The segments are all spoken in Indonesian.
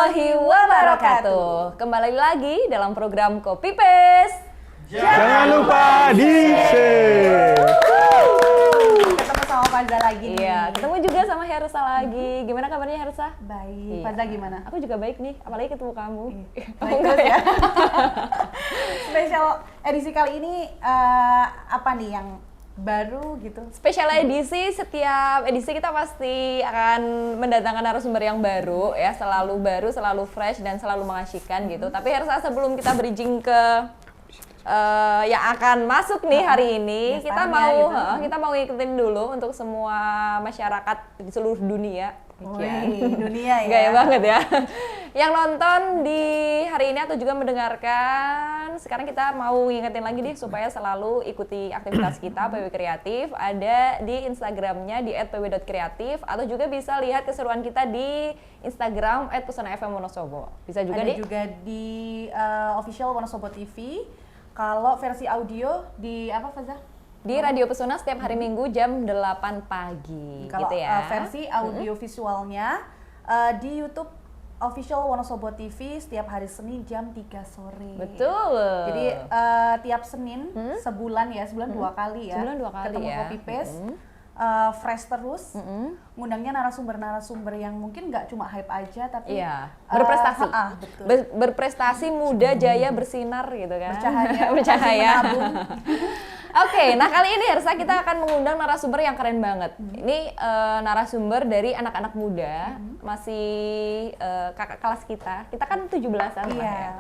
warahmatullahi wabarakatuh. Kembali lagi dalam program Kopi Pes. Jangan lupa di-share. Ketemu sama Fazza lagi nih. Iya, ketemu juga sama Hersa lagi. Gimana kabarnya Hersa? Baik. Iya. Fazza gimana? Aku juga baik nih, apalagi ketemu kamu. Baik terus ya. Spesial edisi kali ini apa nih yang baru gitu? Spesial edisi, setiap edisi kita pasti akan mendatangkan narasumber yang baru ya, selalu baru, selalu fresh dan selalu mengasyikkan gitu. Tapi Hersa, sebelum kita bridging ke yang akan masuk nih hari ini, kita mau ngikutin dulu untuk semua masyarakat di seluruh dunia. Dunia ya. Gaya banget ya. Yang nonton di hari ini atau juga mendengarkan, sekarang kita mau ngingetin lagi nih supaya selalu ikuti aktivitas kita PW Kreatif. Ada di Instagramnya di @pw.kreatif atau juga bisa lihat keseruan kita di Instagram @pesona_fm_wonosobo. Bisa juga ada juga di official Wonosobo TV. Kalau versi audio di apa Fazza? Di Radio Pesona setiap hari Minggu jam 8 pagi. Kalau gitu ya. versi audio visualnya di YouTube official Wonosobo TV setiap hari Senin jam 3 sore. Betul. Jadi tiap Senin sebulan dua kali ya. Sebulan 2 kali ketemu ya. Kopi Paste. Fresh terus, ngundangnya narasumber-narasumber yang mungkin nggak cuma hype aja tapi berprestasi, betul. Berprestasi, muda, jaya, bersinar gitu kan, bercahaya. Oke, nah kali ini Hersa kita akan mengundang narasumber yang keren banget. Ini narasumber dari anak-anak muda, masih kakak kelas kita. Kita kan 17-an Iya, ya.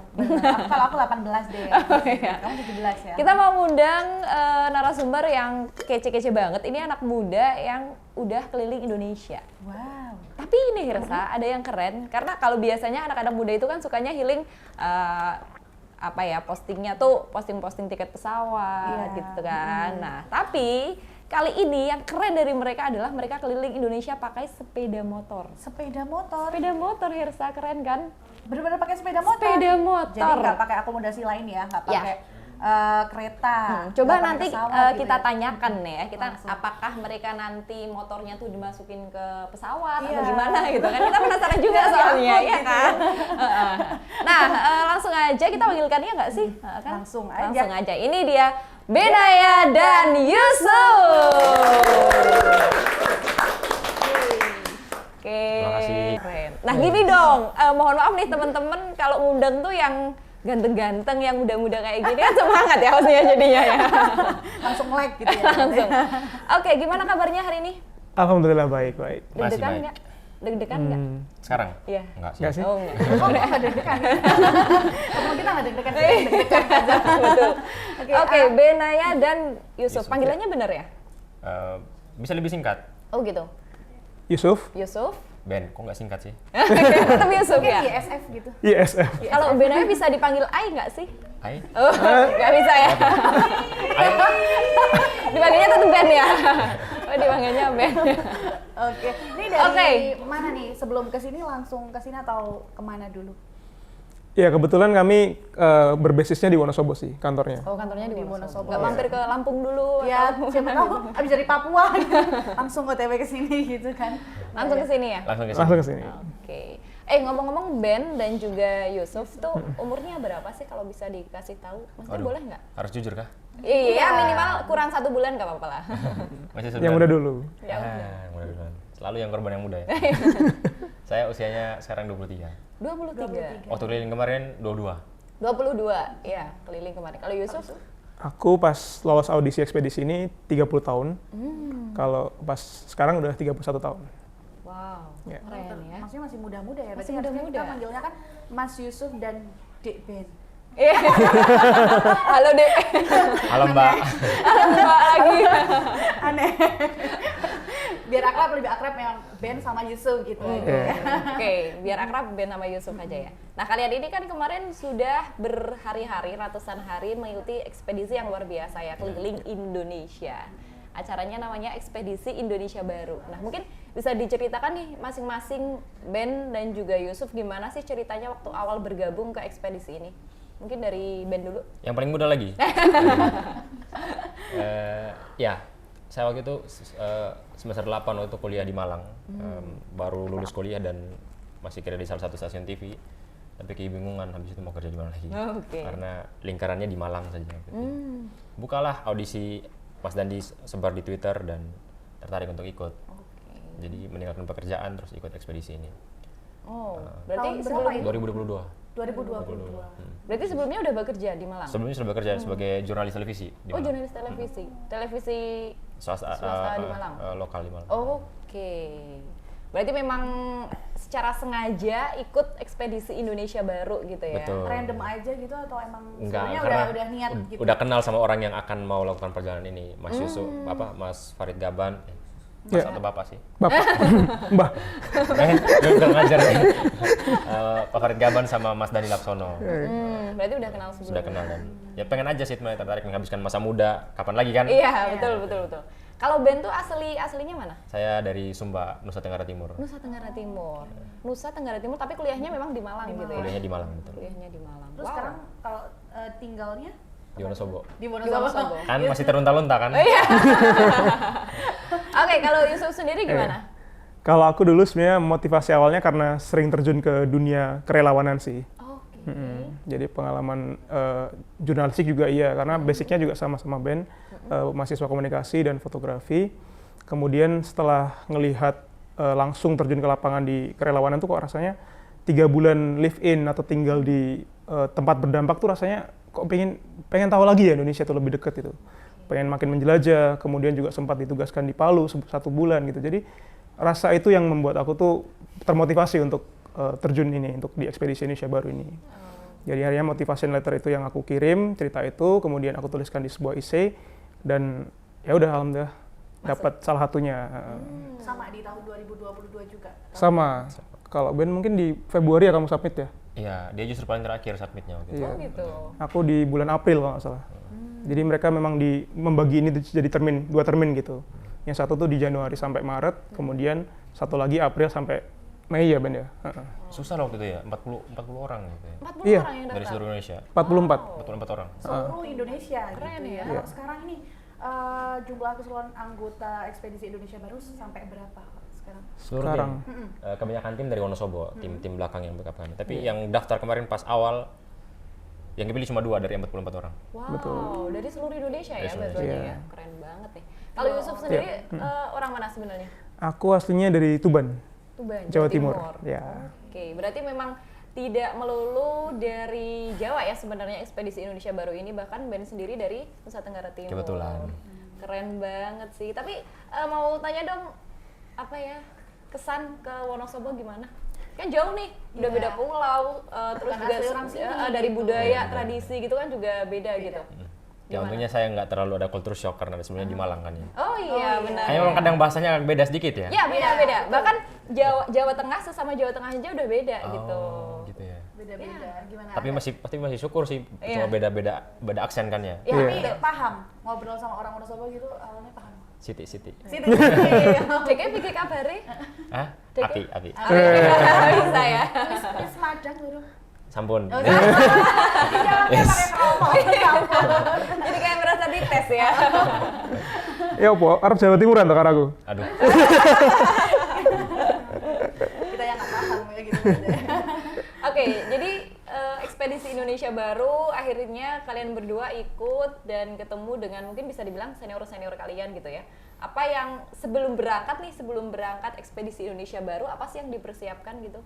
Kalau aku 18 deh. Iya. Kamu 17 ya. Kita mau ngundang narasumber yang kece-kece banget. Ini anak muda yang udah keliling Indonesia. Wow. Tapi ini Hersa, ada yang keren. Karena kalau biasanya anak-anak muda itu kan sukanya healing postingnya tuh posting tiket pesawat gitu kan. Nah, tapi kali ini yang keren dari mereka adalah mereka keliling Indonesia pakai sepeda motor. Sepeda motor. Sepeda motor Hersa, keren kan? Benar-benar pakai sepeda motor. Sepeda motor. Jadi nggak pakai akomodasi lain ya, nggak pakai kereta. Coba nggak pakai nanti pesawat kita gitu ya. tanyakan ya, Langsung. apakah mereka nanti motornya tuh dimasukin ke pesawat atau Iya. gimana gitu kan? Kita penasaran juga soalnya, ya kan? Nah, langsung aja kita panggilkan dia nggak sih? Kan? Langsung aja. Langsung aja. Ini dia Benaya dan Yusuf. Oke. Terima kasih. Keren. Nah gini dong, mohon maaf nih teman-teman kalau ngundang tuh yang ganteng-ganteng, yang muda-muda kayak gini kan semangat ya hostnya jadinya ya. Langsung like gitu ya. Langsung. Oke, gimana kabarnya hari ini? Alhamdulillah baik. Deg-degan baik. nggak? Deg-degan nggak? Sekarang? Iya. Enggak sih. Enggak sih? Oh enggak. Kok nggak deg-degan? Kamu kita nggak deg-degan, kita yang deg-degan aja. Betul. Oke, ah. Benaya dan Yusuf. Yusuf, Panggilannya benar ya? Bisa lebih singkat. Oh gitu. Yusuf, Yusuf. Ben, kok nggak singkat sih? Tetap Yusuf Mungkin ya? ISF gitu. ISF. Kalau Benaya bisa dipanggil Ai nggak sih? Hai. Oh, nggak bisa ya? Hai. Dipanggilnya tetap Ben ya? Oh, dipanggilnya Ben. Oke. Ini dari mana nih? Sebelum kesini langsung kesini atau kemana dulu? Ya kebetulan kami berbasisnya di Wonosobo sih kantornya. Oh, kantornya di Di Wonosobo. Wonosobo. Nggak mampir ke Lampung dulu? Ya, atau- siapa tahu abis dari Papua langsung OTW ke sini gitu kan. Langsung ke sini ya? Langsung ke sini. Langsung ke sini. Oke. Ngomong-ngomong Ben dan juga Yusuf tuh umurnya berapa sih kalau bisa dikasih tahu? Maksudnya boleh nggak? Harus jujur kah? Iya, minimal kurang 1 bulan nggak apa-apa lah. Masih Yang muda dulu. Ya, Muda duluan. Selalu yang korban yang muda ya. Saya usianya sekarang 23. 23. Waktu keliling kemarin 22. 22, ya keliling kemarin. Kalau Yusuf? Aku pas lolos audisi ekspedisi ini 30 tahun. Kalau pas sekarang udah 31 tahun. Wow, Ya. keren ya. Maksudnya masih muda-muda ya. Masih Berarti harusnya muda-muda. Kita manggilnya kan Mas Yusuf dan Dek Ben. Iya. Halo Dek. Halo Mbak. Halo Mbak lagi. Aneh. Biar akrab, lebih akrab yang Ben sama Yusuf gitu. Oke, biar akrab Ben sama Yusuf aja ya. Nah, kalian ini kan kemarin sudah berhari-hari, ratusan hari mengikuti ekspedisi yang luar biasa ya, keliling Indonesia. Acaranya namanya Ekspedisi Indonesia Baru. Nah, mungkin bisa diceritakan nih masing-masing Ben dan juga Yusuf gimana sih ceritanya waktu awal bergabung ke ekspedisi ini? Mungkin dari Ben dulu. Yang paling muda lagi. Ya, saya waktu itu semester 8 waktu kuliah di Malang. Baru lulus kuliah dan masih kerja di salah satu stasiun TV, tapi kebingungan habis itu mau kerja di mana lagi. Oke. Karena lingkarannya di Malang saja. Bukalah audisi, Mas Dandi sebar di Twitter dan tertarik untuk ikut. Jadi meninggalkan pekerjaan terus ikut ekspedisi ini. Oh, Tahun berarti berapa sebelum, itu? 2022. 2022. berarti sebelumnya udah bekerja di Malang? Sebelumnya sudah bekerja sebagai jurnalis televisi di Oh, Malang. jurnalis televisi. Televisi Swasta di Malang? Lokal di Malang. Oke. Berarti memang secara sengaja ikut ekspedisi Indonesia Baru gitu ya? Betul. Random aja gitu atau emang Enggak, sebenarnya karena udah niat gitu? udah kenal sama orang yang akan mau lakukan perjalanan ini, Mas Yusuf, Mas Farid Gaban, Mas atau Bapak sih? Bapak, Mbah. Udah ngajar nih. Pak Farid Gaban sama Mas Dani Laksono. Berarti udah kenal sebelumnya? Sudah kenal dan ya pengen aja sih sebenarnya tertarik menghabiskan masa muda. Kapan lagi kan? Iya, betul. Kalau Ben tuh aslinya mana? Saya dari Sumba, Nusa Tenggara Timur. Nusa Tenggara Timur. Nusa Tenggara Timur, tapi kuliahnya memang di Malang gitu ya? Kuliahnya di Malang, betul. Kuliahnya di Malang. Terus sekarang kalau tinggalnya Di Wonosobo. di Di Wonosobo. Kan masih terunta-lunta kan? Iya. Oke, kalau Yusuf sendiri gimana? Kalau aku dulu sebenarnya motivasi awalnya karena sering terjun ke dunia kerelawanan sih. Oke. Jadi pengalaman jurnalistik juga iya, karena basicnya juga sama-sama Ben, mahasiswa komunikasi dan fotografi. Kemudian setelah ngelihat langsung terjun ke lapangan di kerelawanan tuh kok rasanya 3 bulan live in atau tinggal di tempat berdampak tuh rasanya kok pengen tahu lagi ya Indonesia tuh lebih dekat itu. Pengen makin menjelajah, kemudian juga sempat ditugaskan di Palu 1 bulan gitu. Jadi rasa itu yang membuat aku tuh termotivasi untuk terjun ini, untuk di ekspedisi Indonesia Baru ini. Jadi akhirnya motivation letter itu yang aku kirim, cerita itu, kemudian aku tuliskan di sebuah essay, dan ya udah alhamdulillah dapat salah satunya. sama di tahun 2022 juga? Sama. Kalau Ben mungkin di Februari ya kamu submit ya? Iya, dia justru paling terakhir submitnya waktu itu. Iya. Oh gitu. Aku di bulan April kalau nggak salah. Jadi mereka memang membagi ini jadi 2 termin gitu. Yang satu tuh di Januari sampai Maret, kemudian satu lagi April sampai Mei ya Ben ya? Susah loh waktu itu ya, 40 orang gitu ya. 40 Iya. orang yang Dari daftar? seluruh Indonesia. 44. 44 orang. Seluruh Indonesia Keren gitu ya. Kalau sekarang ini jumlah keseluruhan anggota ekspedisi Indonesia Baru sampai berapa sekarang? Seluruh Sekarang. tim. Kebanyakan tim dari Wonosobo, tim belakang yang backup kami. Tapi yang daftar kemarin pas awal, yang dipilih cuma 2 dari 44 orang. Wow, dari seluruh Indonesia ya Dari seluruh berarti Indonesia. ya. Keren banget nih. Kalau Yusuf sendiri orang mana sebenarnya? Aku aslinya dari Tuban, Tuban, Jawa Timur. Ya. Oke, berarti memang tidak melulu dari Jawa ya sebenarnya ekspedisi Indonesia Baru ini, bahkan Ben sendiri dari Nusa Tenggara Timur. Kebetulan. Keren banget sih. Tapi mau tanya dong, apa ya, kesan ke Wonosobo gimana? Kan jauh nih, udah beda pulau, terus Bukan juga asli orang sini dari gitu. budaya, tradisi gitu kan juga beda gitu. Ya untungnya saya nggak terlalu ada culture shock karena sebenarnya di Malang kan ya. Oh iya, benar. Hanya memang kadang bahasanya agak beda sedikit ya. Ya beda-beda. Bahkan Jawa Tengah sesama Jawa Tengah aja udah beda gitu. Gitu ya. Beda-beda gimana? Tapi masih syukur sih, Iya. cuma beda aksen kan ya. Ya, Tapi iya. paham ngobrol sama orang Wonosobo gitu awalnya paham. Siti. Sini. Dek pikir kabare. Hah? Dek- Api. Bisa ya. Wis madang lho. Sampun. Oh, jawabnya Yes. pakai promo. Ya ampun. Jadi kayak merasa dites ya. Ya apa? Arab Jawa Timuran tuh karena aku. Aduh. Kita yang nggak paham ya gitu. Oke, jadi ekspedisi Indonesia Baru akhirnya kalian berdua ikut dan ketemu dengan mungkin bisa dibilang senior-senior kalian gitu ya. Apa yang sebelum berangkat ekspedisi Indonesia Baru, apa sih yang dipersiapkan gitu?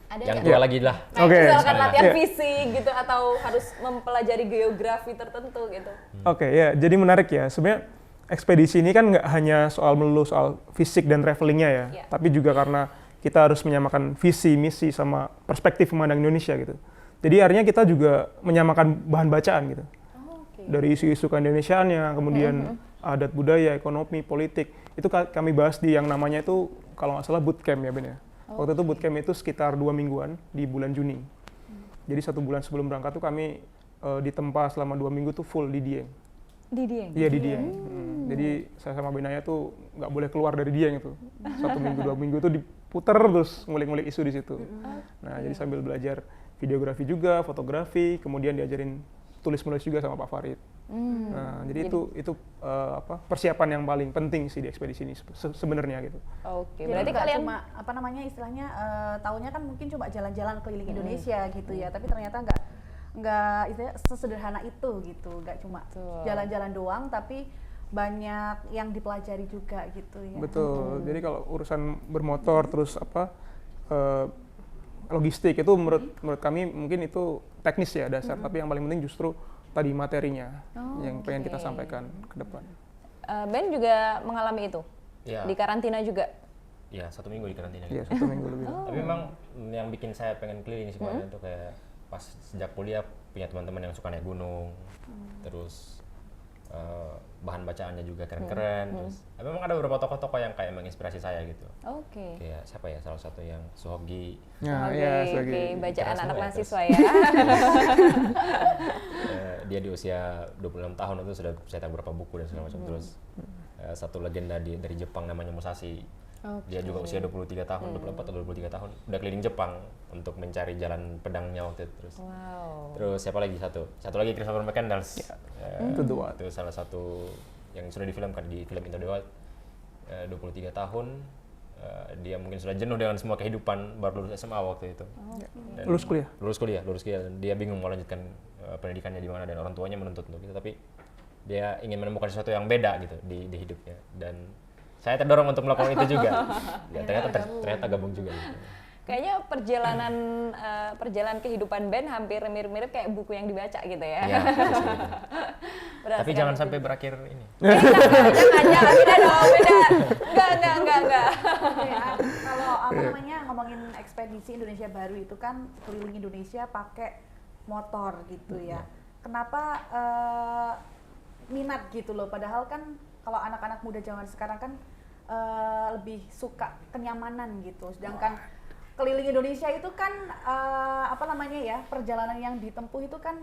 Ada Yang nggak? dua lagi lah. Kayak Oke. misalkan Sekali lah. latihan Iya. fisik gitu atau harus mempelajari geografi tertentu gitu. Oke, ya, jadi menarik ya. Sebenarnya ekspedisi ini kan nggak hanya melulu soal fisik dan travelingnya ya, Iya. tapi juga karena kita harus menyamakan visi, misi, sama perspektif memandang Indonesia gitu. Jadi artinya kita juga menyamakan bahan bacaan gitu. Oke. Dari isu-isu keindonesiaannya, kemudian adat budaya, ekonomi, politik, itu kami bahas di yang namanya itu kalau nggak salah bootcamp ya Ben ya. Waktu itu bootcamp itu sekitar 2 mingguan di bulan Juni. Jadi 1 bulan sebelum berangkat tuh kami ditempa selama 2 minggu tuh full di Dieng. Di Dieng. Iya di Dieng. Jadi saya sama Benaya tuh nggak boleh keluar dari Dieng itu. 1 minggu 2 minggu tuh diputer terus ngulik-ngulik isu di situ. Nah jadi sambil belajar videografi juga, fotografi, kemudian diajarin tulis menulis juga sama Pak Farid. Nah, jadi itu persiapan yang paling penting sih di ekspedisi ini sebenarnya gitu. Oke, Jadi berarti nggak kalian cuma apa namanya istilahnya taunya kan mungkin cuma jalan-jalan keliling Indonesia gitu ya, tapi ternyata nggak istilahnya sesederhana itu gitu, nggak cuma Betul. jalan-jalan doang, tapi banyak yang dipelajari juga gitu ya. Betul. Jadi kalau urusan bermotor terus logistik itu menurut kami mungkin itu teknis ya dasar, tapi yang paling penting justru tadi materinya yang pengen kita sampaikan ke depan. Ben juga mengalami itu Iya. di karantina juga. Iya, 1 minggu di karantina. Iya, gitu. 1 minggu lebih. Tapi memang yang bikin saya pengen keliling sih kemarin itu kayak pas sejak kuliah punya teman-teman yang suka naik gunung, terus bahan bacaannya juga keren-keren. Terus memang ada beberapa tokoh-tokoh yang kayak menginspirasi saya gitu. Oke. Kayak siapa ya, salah satu yang Suhogi. Nah, Oke, ya, oke, bacaan Keras anak semua ya, mahasiswa ya. Dia di usia 26 tahun itu sudah cetak beberapa buku dan segala macam. Terus satu legenda dari Jepang namanya Musashi. Dia juga usia 23 tahun, 24 atau 23 tahun udah keliling Jepang untuk mencari jalan pedangnya waktu itu. Wow. Terus siapa lagi satu lagi Christopher McCandless. Itu The Wild. Itu salah satu yang sudah difilmkan di film Into the Wild. 23 tahun dia mungkin sudah jenuh dengan semua kehidupan, baru lulus SMA waktu itu. Dan Lulus kuliah. Lulus kuliah dan dia bingung mau lanjutkan pendidikannya di mana, dan orang tuanya menuntut untuk itu, tapi dia ingin menemukan sesuatu yang beda gitu di hidupnya, dan saya terdorong untuk melakukan itu juga. Ya, ternyata gabung juga. Gitu. Kayaknya perjalanan kehidupan Ben hampir mirip-mirip kayak buku yang dibaca gitu ya. Iya, persis gitu. Berdasarkan Tapi jangan itu. sampai berakhir ini. Jangan, beda dong, beda. Enggak. Oke, kalau apa namanya ngomongin ekspedisi Indonesia Baru itu kan keliling Indonesia pakai motor gitu ya. Kenapa minat gitu loh? Padahal kan kalau anak-anak muda zaman sekarang kan lebih suka kenyamanan gitu. Sedangkan keliling Indonesia itu kan apa namanya ya, perjalanan yang ditempuh itu kan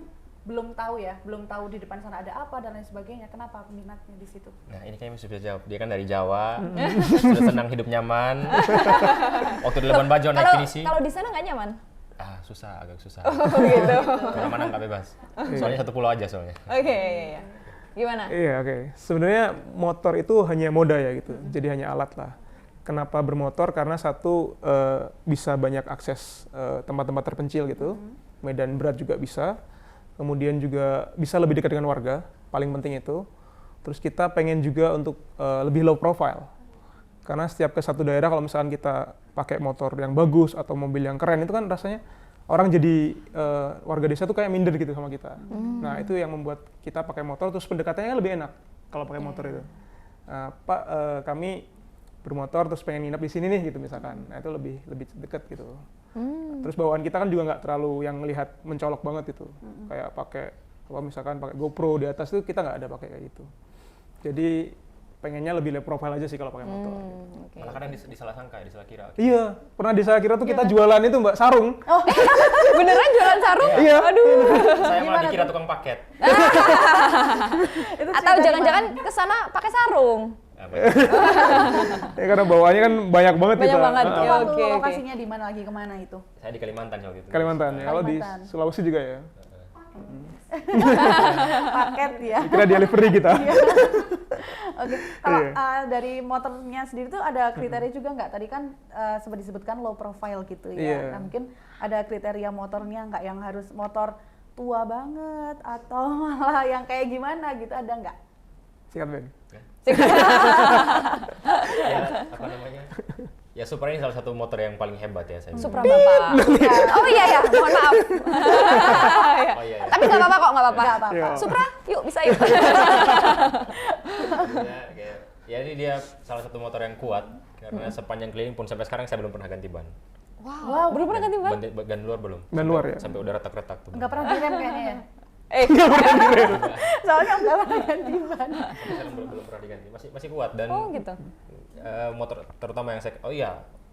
belum tahu di depan sana ada apa dan lain sebagainya. Kenapa minatnya di situ? Nah, ini kayaknya bisa jawab. Dia kan dari Jawa, sudah senang hidup nyaman. Waktu di Labuan Bajo naik pinisi. Kalau di sana nggak nyaman? Agak susah. Gitu. Kemana-mana nggak bebas. Soalnya satu pulau aja soalnya. Oke, iya. Gimana? Iya, oke. Sebenarnya motor itu hanya moda ya gitu. Jadi hanya alat lah. Kenapa bermotor? Karena satu bisa banyak akses tempat-tempat terpencil gitu. Medan berat juga bisa. Kemudian juga bisa lebih dekat dengan warga, paling penting itu. Terus kita pengen juga untuk lebih low profile. Karena setiap ke satu daerah kalau misalkan kita pakai motor yang bagus atau mobil yang keren itu kan rasanya orang jadi warga desa tuh kayak minder gitu sama kita. Nah, itu yang membuat kita pakai motor, terus pendekatannya lebih enak kalau pakai motor itu. Pak, kami bermotor terus pengen nginep di sini nih gitu misalkan. Nah, itu lebih dekat gitu. Terus bawaan kita kan juga nggak terlalu yang lihat mencolok banget itu. Kayak pakai misalkan pakai GoPro di atas tuh kita nggak ada pakai kayak gitu. Jadi pengennya lebih low profile aja sih kalau pakai motor. Oke. Malah kadang disalah sangka, disalah kira. Iya, pernah disalah kira tuh kita jualan itu Mbak, sarung. Beneran jualan sarung? Iya. Aduh. Saya malah dikira tukang paket. Itu Atau jangan-jangan ke sana pakai sarung? Ya karena bawaannya kan banyak banget Banyak kita. banget, Heeh. ya. waktu Oke. lokasinya di mana lagi kemana itu? Saya di Kalimantan waktu itu. Kalimantan ya. Kalau di Kalimantan. Sulawesi juga ya. Paket ya. Kira delivery kita. Oke, kalau Iya. dari motornya sendiri tuh ada kriteria juga nggak? Tadi kan sempat disebutkan low profile gitu ya. Iya. Nah, mungkin ada kriteria motornya nggak yang harus motor tua banget atau malah yang kayak gimana gitu, ada nggak? Sikat Ben. Ya, apa namanya? Ya Supra ini salah satu motor yang paling hebat ya saya. Supra Bapak. Oh iya ya, mohon maaf. Oh iya. Tapi nggak apa-apa kok, nggak apa-apa. Nggak apa-apa. Iya. Supra, yuk bisa yuk. Ya ini dia salah satu motor yang kuat karena sepanjang keliling pun sampai sekarang saya belum pernah ganti ban. Wow, belum pernah ganti ban? Ban luar belum. Ban luar ya? Sampai udah retak-retak tuh. Nggak pernah direm kayaknya ya? Iya, Soalnya nggak pernah ganti ban. Sampai sekarang belum pernah diganti. Masih kuat dan Oh gitu. motor terutama yang saya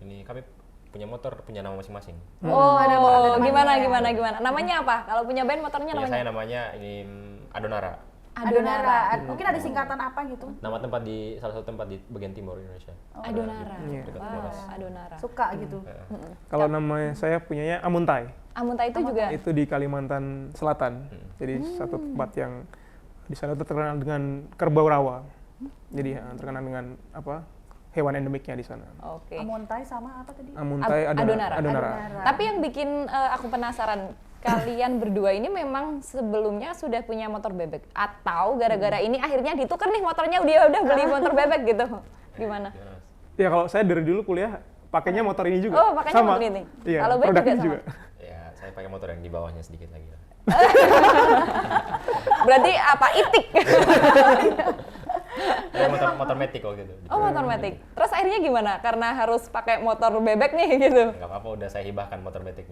ini kami punya motor punya nama masing-masing. Oh, ada gimana, namanya. gimana? Namanya apa? Kalau punya band motornya Punya namanya? saya namanya ini Adonara. Adonara. Mungkin ada singkatan apa gitu? Nama tempat di salah satu tempat di bagian timur Indonesia. Adonara. Iya. Dekat Wah, Flores. Adonara. Suka gitu. Kalau namanya saya punyanya Amuntai. Amuntai itu juga Itu di Kalimantan Selatan. Jadi satu tempat yang Di sana tuh terkenal dengan kerbau rawa. Jadi terkenal dengan apa? Hewan endemiknya di sana. Oke. Amontai sama apa tadi? Amuntai Adonara. Adonara. Tapi yang bikin aku penasaran, kalian berdua ini memang sebelumnya sudah punya motor bebek atau gara-gara ini akhirnya ditukar nih motornya, dia udah beli motor bebek gitu? Gimana? Ya kalau saya dari dulu kuliah pakainya motor ini juga. Oh, pakainya sama. motor ini. Iya, Kalau Ben produknya juga juga. sama? Ya, saya pakai motor yang di bawahnya sedikit lagi lah. Berarti apa? Itik? Ya, motor metik waktu itu. Oh, motor metik. Terus akhirnya gimana? Karena harus pakai motor bebek nih gitu. Nggak apa-apa, udah saya hibahkan motor metik.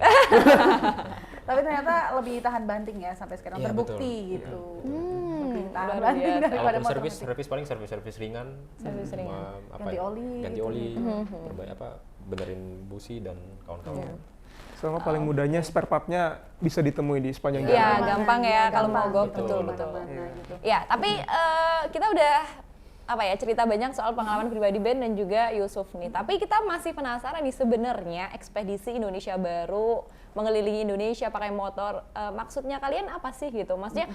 Tapi ternyata lebih tahan banting ya sampai sekarang, Iya, terbukti gitu. Lebih tahan luar banting biasa. daripada Kalaupun motor servis metik. paling servis ringan. Servis ringan. Ganti oli Ganti gitu. oli, benerin busi dan kawan-kawan. Sama paling mudahnya spare part-nya bisa ditemui di sepanjang Iya, jalan. gampang ya kalau mau go, Betul, betul. Mana-mana gitu. Ya, tapi kita udah apa ya cerita banyak soal pengalaman pribadi Ben dan juga Yusuf nih. Tapi kita masih penasaran nih sebenarnya ekspedisi Indonesia Baru mengelilingi Indonesia pakai motor. Maksudnya kalian apa sih gitu? Maksudnya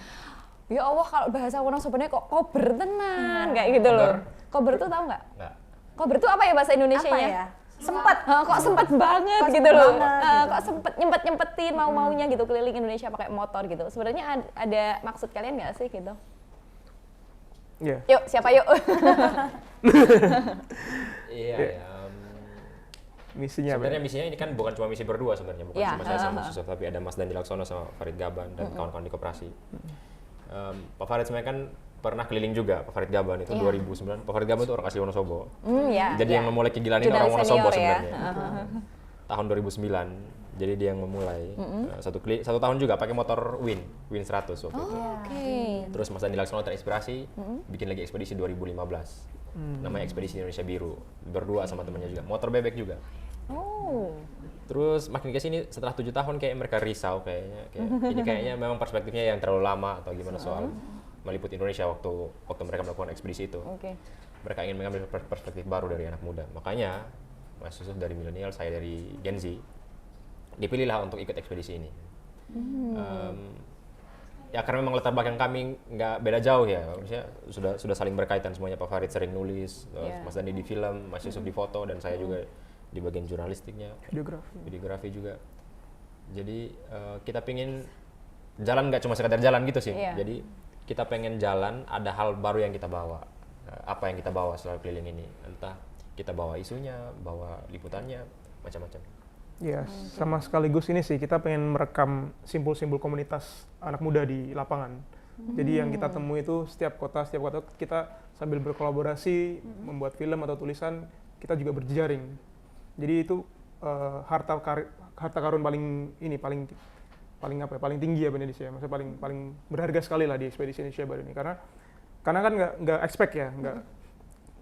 ya Allah kalau bahasa orang sebenarnya kok kober tenan kayak gitu loh. Kober tuh tahu nggak? Nggak. Kober tuh apa ya bahasa Indonesianya? Apa ya? Sempet. Kok sempet banget Kok gitu sempet loh. banget gitu. Kok sempet nyempet-nyempetin mau-maunya gitu keliling Indonesia pakai motor gitu. Sebenarnya ada maksud kalian nggak sih gitu? Iya. Yuk, siapa yuk? Iya, Iya. ya. Misinya Sebenarnya misinya ini kan bukan cuma misi berdua sebenarnya, bukan Iya, cuma saya sama Yusuf, tapi ada Mas Dandi Laksono sama Farid Gaban dan kawan-kawan di koperasi. Pak Farid sebenarnya kan pernah keliling juga, Pak Farid Gaban itu Iya. 2009. Pak Farid Gaban itu orang asli Wonosobo. Ya. Jadi yang memulai kegilaan ini orang Jurnalis Wonosobo senior ya. sebenarnya. Tahun 2009. Jadi dia yang memulai satu tahun juga pakai motor Win 100 waktu itu. Oke. Terus Mas Dandi Laksono terinspirasi bikin lagi ekspedisi 2015. Namanya Ekspedisi Indonesia Biru. Berdua sama temannya juga. Motor bebek juga. Oh. Terus makin ke sini setelah 7 tahun kayak mereka risau kayaknya. Ini kayaknya memang perspektifnya yang terlalu lama atau gimana soal meliput Indonesia waktu mereka melakukan ekspedisi itu. Oke. Mereka ingin mengambil perspektif baru dari anak muda. Makanya Mas Yusuf dari milenial, saya dari Gen Z, dipilihlah untuk ikut ekspedisi ini. Ya karena memang latar belakang kami nggak beda jauh ya, maksudnya sudah saling berkaitan semuanya. Pak Farid sering nulis, Mas Dandi di film, Mas Yusuf di foto, dan saya juga di bagian jurnalistiknya, videografi juga. Jadi kita pengen jalan nggak cuma sekadar jalan gitu sih. Iya. Jadi kita pengen jalan, ada hal baru yang kita bawa. Apa yang kita bawa setelah keliling ini? Entah kita bawa isunya, bawa liputannya, macam-macam. Ya, sama sekaligus ini sih kita pengen merekam simbol-simbol komunitas anak muda di lapangan. Jadi yang kita temui itu setiap kota kita sambil berkolaborasi membuat film atau tulisan, kita juga berjejaring. Jadi itu harta karun paling tinggi ya Indonesia. Maksudnya paling berharga sekali lah di ekspedisi Indonesia Baru ini, karena kan nggak expect ya, nggak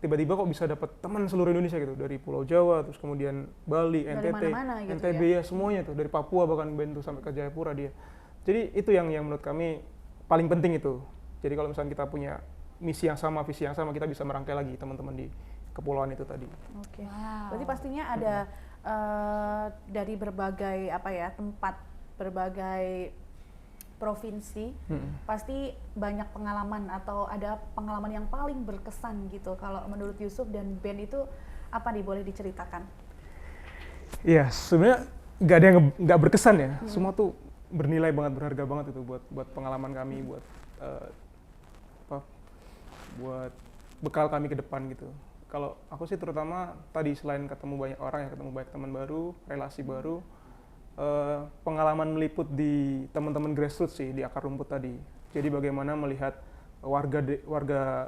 tiba-tiba kok bisa dapat teman seluruh Indonesia gitu, dari Pulau Jawa, terus kemudian Bali, Dari NTT, mana-mana gitu NTB ya semuanya tuh, dari Papua bahkan Ben tuh sampai ke Jayapura dia. Jadi itu yang menurut kami paling penting itu. Jadi kalau misalnya kita punya misi yang sama, visi yang sama, kita bisa merangkai lagi teman-teman di kepulauan itu tadi. Oke. Wow. Berarti pastinya ada dari berbagai tempat, berbagai provinsi, pasti banyak pengalaman atau ada pengalaman yang paling berkesan gitu. Kalau menurut Yusuf dan Ben itu apa nih, boleh diceritakan? Iya, sebenarnya nggak ada yang nggak berkesan ya. Semua tuh bernilai banget, berharga banget itu buat pengalaman kami, buat bekal kami ke depan gitu. Kalau aku sih terutama tadi selain ketemu banyak orang ya, ketemu banyak teman baru, relasi baru, pengalaman meliput di teman-teman grassroots sih, di akar rumput tadi. Jadi bagaimana melihat warga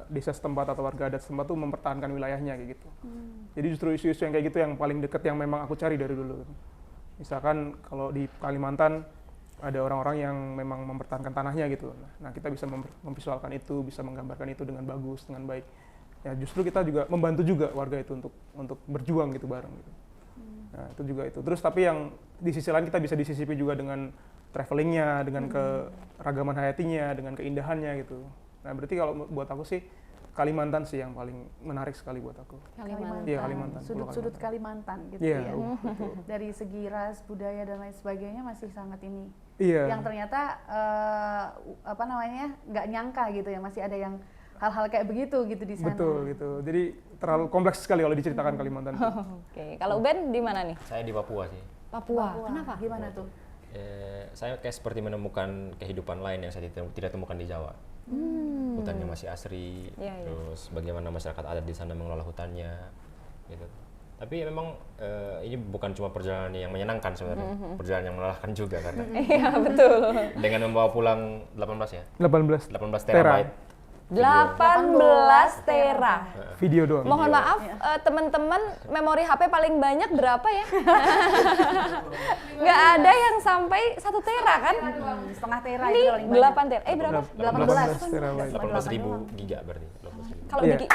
desa setempat atau warga adat setempat tuh mempertahankan wilayahnya kayak gitu. Jadi justru isu-isu yang kayak gitu yang paling deket yang memang aku cari dari dulu. Misalkan kalau di Kalimantan ada orang-orang yang memang mempertahankan tanahnya gitu. Nah, kita bisa memvisualkan itu, bisa menggambarkan itu dengan bagus, dengan baik. Ya justru kita juga membantu juga warga itu untuk berjuang gitu bareng gitu. Nah, itu juga itu. Terus tapi yang di sisi lain kita bisa disisipi juga dengan travelingnya, dengan keragaman hayatinya, dengan keindahannya gitu. Nah, berarti kalau buat aku sih Kalimantan sih yang paling menarik sekali buat aku. Iya, Kalimantan. Sudut-sudut Kalimantan gitu Iya, ya. betul. Dari segi ras, budaya dan lain sebagainya masih sangat ini. Iya. yang ternyata apa namanya nggak nyangka gitu ya, masih ada yang hal-hal kayak begitu gitu di sana. Betul gitu. Jadi terlalu kompleks sekali kalau diceritakan Kalimantan. Itu. Oke, kalau Ben di mana nih? Saya di Papua sih. Papua. Papua. Kenapa? Gimana tuh? Saya kayak seperti menemukan kehidupan lain yang saya tidak temukan di Jawa. Hutannya masih asri, Iya, iya. terus bagaimana masyarakat adat di sana mengelola hutannya, gitu. Tapi memang ini bukan cuma perjalanan yang menyenangkan sebenarnya, perjalanan yang melelahkan juga karena Iya, betul. dengan membawa pulang 18 ya, 18 18 Tera. terabyte. 18 tera. video doang. Mohon maaf, teman-teman, memori HP paling banyak berapa ya? Nggak ada yang sampai 1 tera kan? Setengah tera Ini itu paling banyak. 8 tera. Berapa? 18 terabyte. 18.000 giga berarti. 18.000. Kalau Iya. Diki,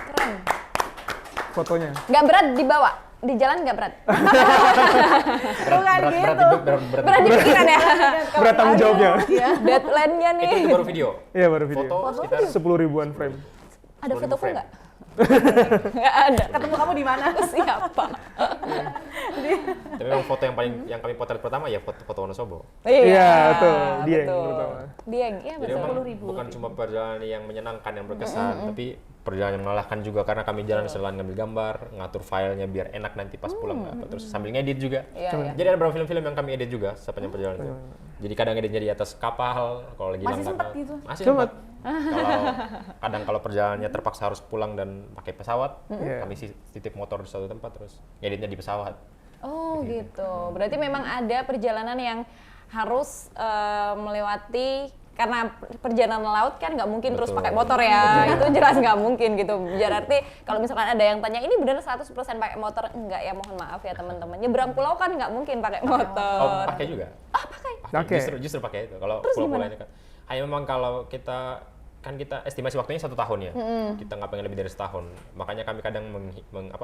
keren. Fotonya. Nggak berat dibawa, di jalan nggak berat. Bukan gitu. Berat di pikiran ya. Berat tanggung jawabnya. Deadline-nya nih. Itu baru video. Iya baru video. Foto sekitar 10 ribuan frame. Ada 10.000 fotoku frame. nggak? Nggak ada. Ketemu kamu di mana? Siapa? Tapi memang foto yang kami potret pertama ya foto Wonosobo. Iya, betul. Dieng terutama. Dieng, iya Jadi betul. memang bukan cuma perjalanan yang menyenangkan yang berkesan, tapi perjalanan yang melelahkan juga karena kami jalan selain ngambil gambar, ngatur filenya biar enak nanti pas pulang apa, terus sambil ngedit juga. Iya, iya. Jadi ada beberapa film-film yang kami edit juga sepanjang perjalanan itu. Jadi kadang editnya di atas kapal, kalau lagi Masih lambat. sempet gitu? Masih Sempet. Kalau perjalanannya terpaksa harus pulang dan pakai pesawat, Iya. kami titip motor di suatu tempat terus ngeditnya di pesawat. Oh gitu. Berarti memang ada perjalanan yang harus melewati, karena perjalanan laut kan nggak mungkin terus Betul. pakai motor ya. Itu jelas nggak mungkin gitu. Berarti kalau misalkan ada yang tanya, ini benar 100% pakai motor? Enggak ya, mohon maaf ya teman-teman. Nyebrang pulau kan nggak mungkin pakai motor. Oh, pakai juga? Ah, pakai. Pakai. Justru pakai itu. Kalau Terus pulau-pulau gimana? ini kan. Hanya memang kalau kita estimasi waktunya 1 tahun ya. Kita nggak pengen lebih dari setahun. Makanya kami kadang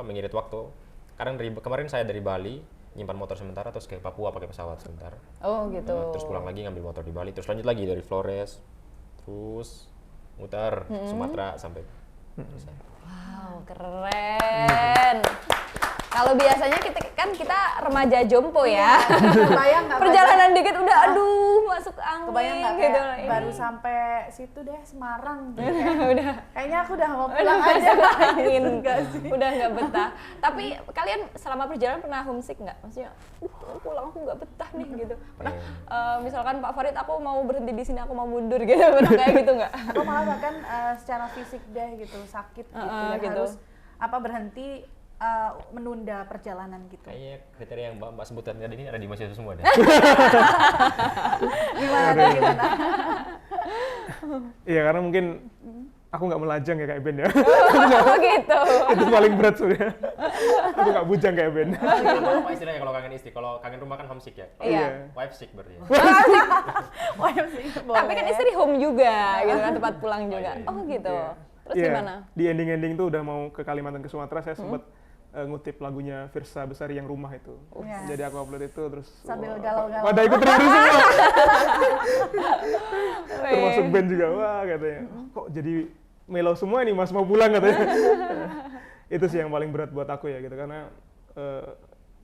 mengirit waktu. Kadang kemarin saya dari Bali nyimpan motor sementara terus ke Papua pakai pesawat sebentar. Oh gitu. Terus pulang lagi ngambil motor di Bali, terus lanjut lagi dari Flores, terus muter Sumatera sampai selesai. Wow, keren. Kalau biasanya kita remaja jompo ya. Kebayang nggak? Perjalanan dikit udah aduh masuk angin Kebayang nggak gitu. kayak baru sampai situ deh Semarang gitu. Udah Kayaknya aku udah mau udah pulang aja. masuk angin, Enggak sih. udah nggak betah. Tapi kalian selama perjalanan pernah homesick nggak? Maksudnya, pulang aku nggak betah nih gitu. Pernah misalkan Pak Farid, aku mau berhenti di sini, aku mau mundur gitu. Pernah kayak gitu nggak? Atau malah bahkan secara fisik deh gitu, sakit gitu, dan gitu. harus berhenti menunda perjalanan gitu. Kayaknya kriteria yang Mbak sebutkan tadi ini ada di mahasiswa semua deh. Gimana tuh, gimana? Iya karena mungkin aku nggak melajang ya kayak Ben ya. Oh gitu. Itu paling berat sebenarnya. Aku nggak bujang kayak Ben. Apa istilahnya kalau kangen istri? Kalau kangen rumah kan homesick ya. Kalau Iya. wife sick berarti. Ya. Wah, ya sih, Tapi kan boleh. istri home juga gitu kan, tempat pulang juga. iya. Oh gitu. Iya. Terus Iya, gimana? Di ending-ending tuh udah mau ke Kalimantan ke Sumatera, saya sempat ngutip lagunya Virsa Besari yang Rumah itu. Yes. Jadi aku upload itu terus Sambil wah, galau-galau. pada ikut terharu semua. Weh. Termasuk Ben juga, wah katanya. Kok jadi mellow semua nih Mas, mau pulang katanya. Itu sih yang paling berat buat aku ya gitu, karena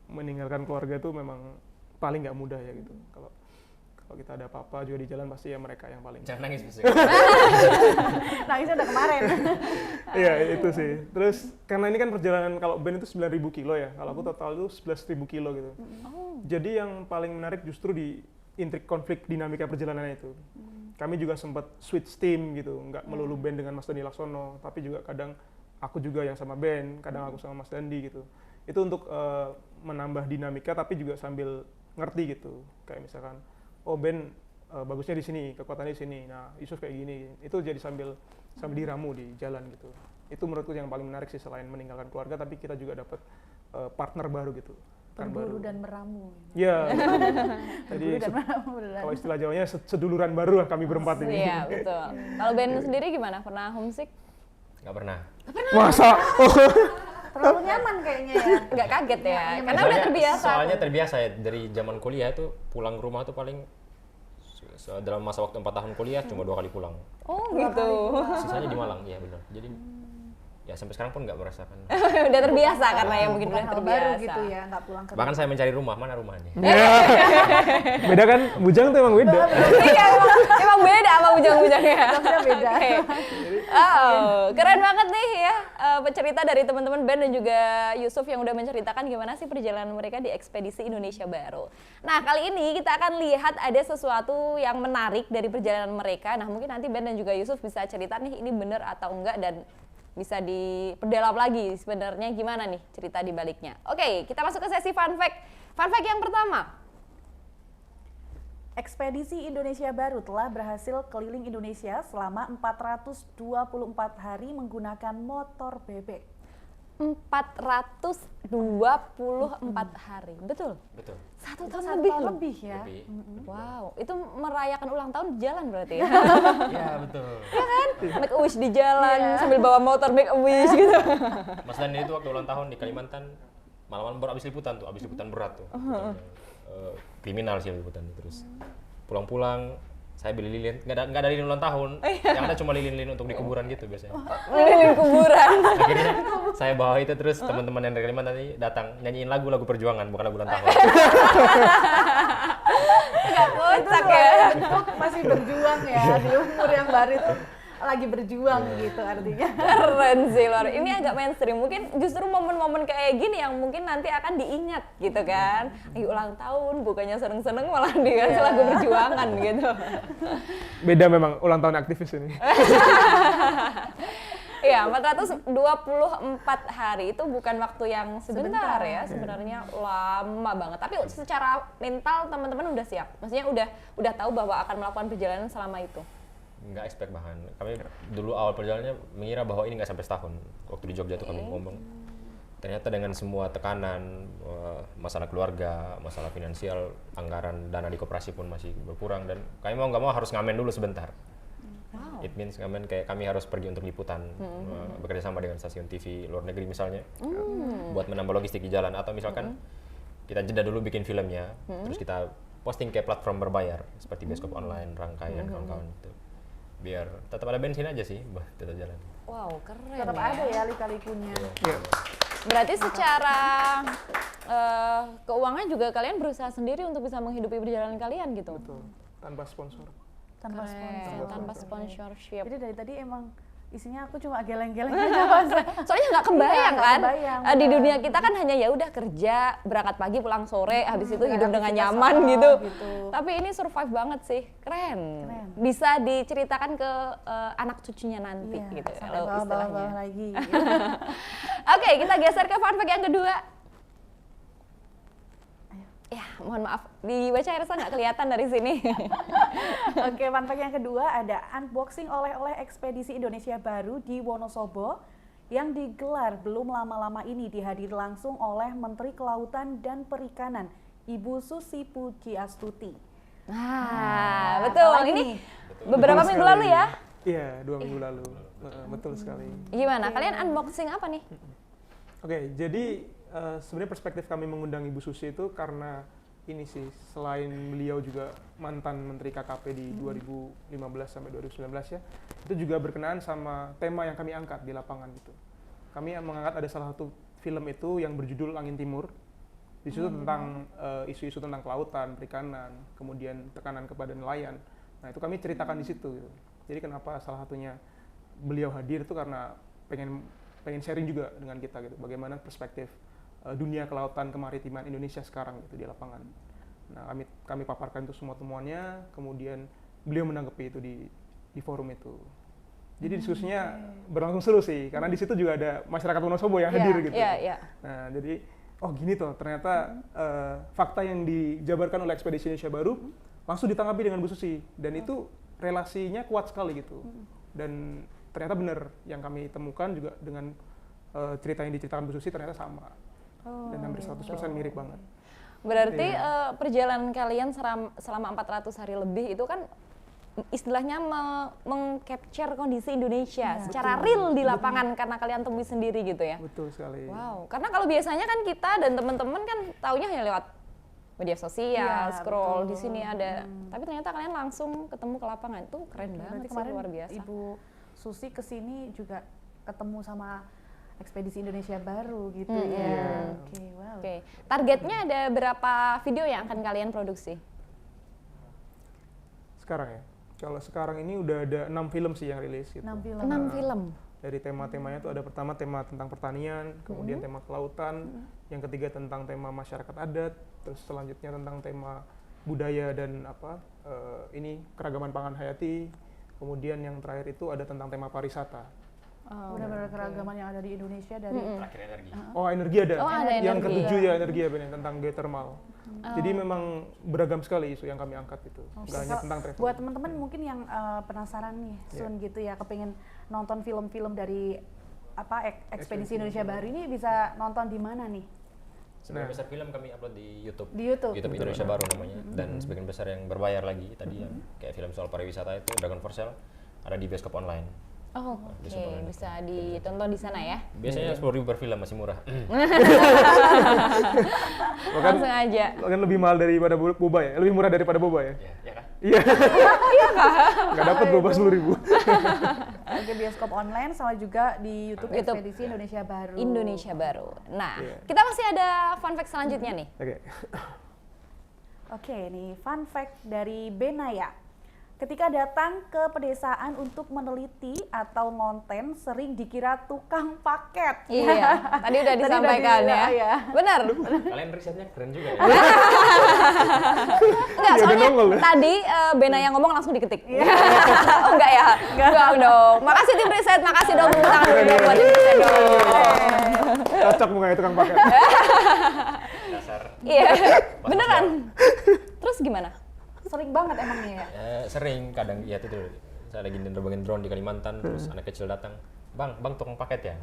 meninggalkan keluarga itu memang paling nggak mudah ya gitu. Kalau kita ada apa-apa juga di jalan pasti ya mereka yang paling. Jangan nangis bisa. Nangisnya udah kemarin. Iya itu sih. Terus karena ini kan perjalanan, kalau Ben itu 9.000 kilo ya, kalau aku total itu 11.000 kilo gitu. Jadi yang paling menarik justru di intrik konflik dinamika perjalanan itu. Kami juga sempat switch team gitu, nggak melulu Ben dengan Mas Dandi Laksono, tapi juga kadang aku juga yang sama Ben, kadang aku sama Mas Dandi gitu. Itu untuk menambah dinamika tapi juga sambil ngerti gitu. Kayak misalkan, oh Ben bagusnya di sini, kekuatannya di sini. Nah, Yusuf kayak gini. Itu jadi sambil diramu di jalan gitu. Itu menurutku yang paling menarik sih, selain meninggalkan keluarga, tapi kita juga dapat partner baru gitu. Berburu dan meramu. Iya. Jadi Berburu dan meramu beneran. kalau istilah Jawanya seduluran baru lah kami berempat ini. Iya betul. Kalau Ben sendiri gimana? Pernah homesick? Nggak pernah. Masa? Terlalu nyaman kayaknya ya. Nggak kaget ya? Iya, Karena udah terbiasa. Soalnya terbiasa ya, dari zaman kuliah itu pulang ke rumah tuh paling dalam masa waktu 4 tahun kuliah cuma 2 kali pulang. Oh gitu. Sisanya di Malang, iya benar. Jadi ya sampai sekarang pun nggak merasakan. Udah terbiasa karena ya mungkin Bukan udah hal terbiasa. baru gitu ya, nggak pulang ke Bahkan saya mencari rumah, mana rumahnya? Beda kan, Bujang tuh emang beda. Iya, emang beda sama bujang-bujangnya. Jobnya beda. Oke. Oh, keren banget nih ya pencerita dari teman-teman Ben dan juga Yusuf yang udah menceritakan gimana sih perjalanan mereka di ekspedisi Indonesia Baru. Nah, kali ini kita akan lihat ada sesuatu yang menarik dari perjalanan mereka. Nah, mungkin nanti Ben dan juga Yusuf bisa cerita nih ini benar atau enggak dan bisa diperdalam lagi sebenarnya gimana nih cerita di baliknya. Oke, kita masuk ke sesi fun fact. Fun fact yang pertama. Ekspedisi Indonesia Baru telah berhasil keliling Indonesia selama 424 hari menggunakan motor bebek. 424 hari, betul? Betul. Satu Itu tahun satu lebih tahun loh. lebih ya. Lebih. Wow, itu merayakan ulang tahun jalan berarti ya? Iya betul. Make a wish di jalan Iya. sambil bawa motor make a wish gitu. Mas Dani itu waktu ulang tahun di Kalimantan malam-malam baru abis liputan tuh, abis liputan berat tuh. Liputan, kriminal sih liputan terus. Pulang-pulang saya beli lilin, nggak ada lilin ulang tahun, yang ada cuma lilin-lilin untuk di kuburan gitu biasanya. Keliling kuburan. Akhirnya saya bawa itu terus teman-teman yang dari Kalimantan tadi datang nyanyiin lagu perjuangan bukan lagu ulang tahun. Agak kocak ya. Itu masih berjuang ya, di umur yang baru itu lagi berjuang gitu artinya. Keren sih Lor. Ini agak mainstream. Mungkin justru momen-momen kayak gini yang mungkin nanti akan diingat gitu kan. Lagi ulang tahun, bukannya seneng-seneng malah dikasih lagu perjuangan gitu. Beda memang ulang tahun aktivis ini. Iya, 424 hari itu bukan waktu yang sebentar ya, sebenarnya lama banget. Tapi secara mental teman-teman udah siap. Maksudnya udah tahu bahwa akan melakukan perjalanan selama itu. Nggak expect bahkan. Kami dulu awal perjalanannya mengira bahwa ini nggak sampai setahun. Waktu di Jogja tuh kami ngomong. Ternyata dengan semua tekanan, masalah keluarga, masalah finansial, anggaran dana di koperasi pun masih berkurang dan kami mau nggak mau harus ngamen dulu sebentar. Wow. It means ngamen kayak kami harus pergi untuk liputan, bekerja sama dengan stasiun TV luar negeri misalnya, buat menambah logistik di jalan atau misalkan kita jeda dulu bikin filmnya, terus kita posting ke platform berbayar seperti bioskop online, Rangkai dan kawan-kawan itu. Biar tetap ada bensin aja sih, tetap jalan. Wow, keren Tetap ya. ada ya lika-likunya. Iya. Berarti secara keuangan juga kalian berusaha sendiri untuk bisa menghidupi perjalanan kalian gitu? Betul. Tanpa sponsor. Tanpa Keren, sponsor. tanpa sponsorship. Jadi dari tadi emang isinya aku cuma geleng-geleng aja Mas. Soalnya nggak kebayang Iya, nggak kan? kebayang, Di benar. dunia kita kan hanya ya udah kerja, berangkat pagi pulang sore, habis itu hidup dengan beraktivitas nyaman apa gitu. gitu. Tapi ini survive banget sih, keren. Keren. Bisa diceritakan ke anak cucunya nanti Iya, gitu sampai kalau bawah-bawah istilahnya. lagi. Oke, kita geser ke fun fact yang kedua. Ya, mohon maaf, dibaca Ersa nggak kelihatan dari sini. Oke, fun fact yang kedua ada unboxing oleh-oleh ekspedisi Indonesia Baru di Wonosobo yang digelar belum lama-lama ini dihadiri langsung oleh Menteri Kelautan dan Perikanan Ibu Susi Pujiastuti. Nah, betul. apalagi Ini nih? beberapa Betul minggu sekali. lalu ya. Iya, 2 minggu lalu. Betul sekali. Gimana? Kalian unboxing apa nih? Oke, jadi sebenarnya perspektif kami mengundang Ibu Susi itu karena ini sih, selain beliau juga mantan Menteri KKP di 2015 sampai 2019 ya, itu juga berkenaan sama tema yang kami angkat di lapangan gitu. Kami mengangkat ada salah satu film itu yang berjudul Angin Timur. Di situ tentang isu-isu tentang kelautan, perikanan, kemudian tekanan kepada nelayan. Nah, itu kami ceritakan di situ gitu. Jadi kenapa salah satunya beliau hadir itu karena pengen sharing juga dengan kita gitu, bagaimana perspektif dunia kelautan kemaritiman Indonesia sekarang gitu di lapangan. Nah, kami paparkan itu semua temuannya, kemudian beliau menanggapi itu di forum itu. Jadi diskusinya berlangsung seru sih, karena di situ juga ada masyarakat Wonosobo yang hadir gitu. Iya. Nah, jadi oh gini toh, ternyata fakta yang dijabarkan oleh ekspedisi Indonesia Baru langsung ditanggapi dengan Bu Susi, dan itu relasinya kuat sekali gitu. Dan ternyata benar yang kami temukan juga dengan cerita yang diceritakan Bu Susi ternyata sama. Dan hampir 100% mirip banget. Berarti perjalanan kalian selama 400 hari lebih itu kan istilahnya meng-capture kondisi Indonesia secara real di lapangan karena kalian temui sendiri gitu ya. Betul sekali. Wow, karena kalau biasanya kan kita dan teman-teman kan taunya hanya lewat media sosial, Iya, scroll betul. di sini ada. Tapi ternyata kalian langsung ketemu ke lapangan. Itu keren banget Berarti sih, kemarin luar biasa. Ibu Susi kesini juga ketemu sama ekspedisi Indonesia Baru gitu ya. Iya. Oke, wow. Oke, targetnya ada berapa video yang akan kalian produksi? Sekarang ya. Kalau sekarang ini udah ada 6 film sih yang rilis gitu. 6 film. 6 film. Dari tema-temanya tuh ada pertama tema tentang pertanian, kemudian tema kelautan, yang ketiga tentang tema masyarakat adat, terus selanjutnya tentang tema budaya dan ini keragaman pangan hayati, kemudian yang terakhir itu ada tentang tema pariwisata. Benar-benar keragaman yang ada di Indonesia dari Terakhir energi. Oh, energi ada. Oh, ada yang energi. ketujuh ya energi ya benar tentang geothermal. Jadi memang beragam sekali isu yang kami angkat itu. Nggak hanya tentang travel. buat teman-teman mungkin yang penasaran nih, Sun gitu ya, kepingin nonton film-film dari ekspedisi Indonesia Baru ini bisa nonton di mana nih? Sebagian besar film kami upload di YouTube. Di YouTube. YouTube Indonesia Baru namanya. Dan sebagian besar yang berbayar lagi tadi yang kayak film soal pariwisata itu Dragon for Sale ada di bioskop online. Oh, oke, bisa ditonton di sana ya. Biasanya 10.000 per film, masih murah. Langsung aja. Bahkan lebih mahal daripada boba ya? Lebih murah daripada boba ya? Ya kan? Iya. Iya kah? Nggak dapat boba 10.000. Oke, bioskop online sama juga di YouTube YouTube. Ekspedisi Indonesia Baru. Indonesia Baru. Nah, Iya. kita masih ada fun fact selanjutnya nih. Oke. Oke, nih fun fact dari Benaya. Ketika datang ke pedesaan untuk meneliti atau ngonten, sering dikira tukang paket. Iya, tadi udah disampaikan ya. Iya. Benar. Kalian risetnya keren juga ya. Enggak, Dia udah soalnya nongol ya? tadi Bena yang ngomong langsung diketik. Oh enggak ya? Enggak dong. Makasih tim riset, makasih dong tepuk tangan dulu buat tim riset dong. Cocok mukanya tukang paket. Dasar. Iya, beneran. Terus gimana? Sering banget emangnya ya. Sering kadang ya itu tuh. Saya lagi nerbangin drone di Kalimantan, terus anak kecil datang. Bang tukang paket ya?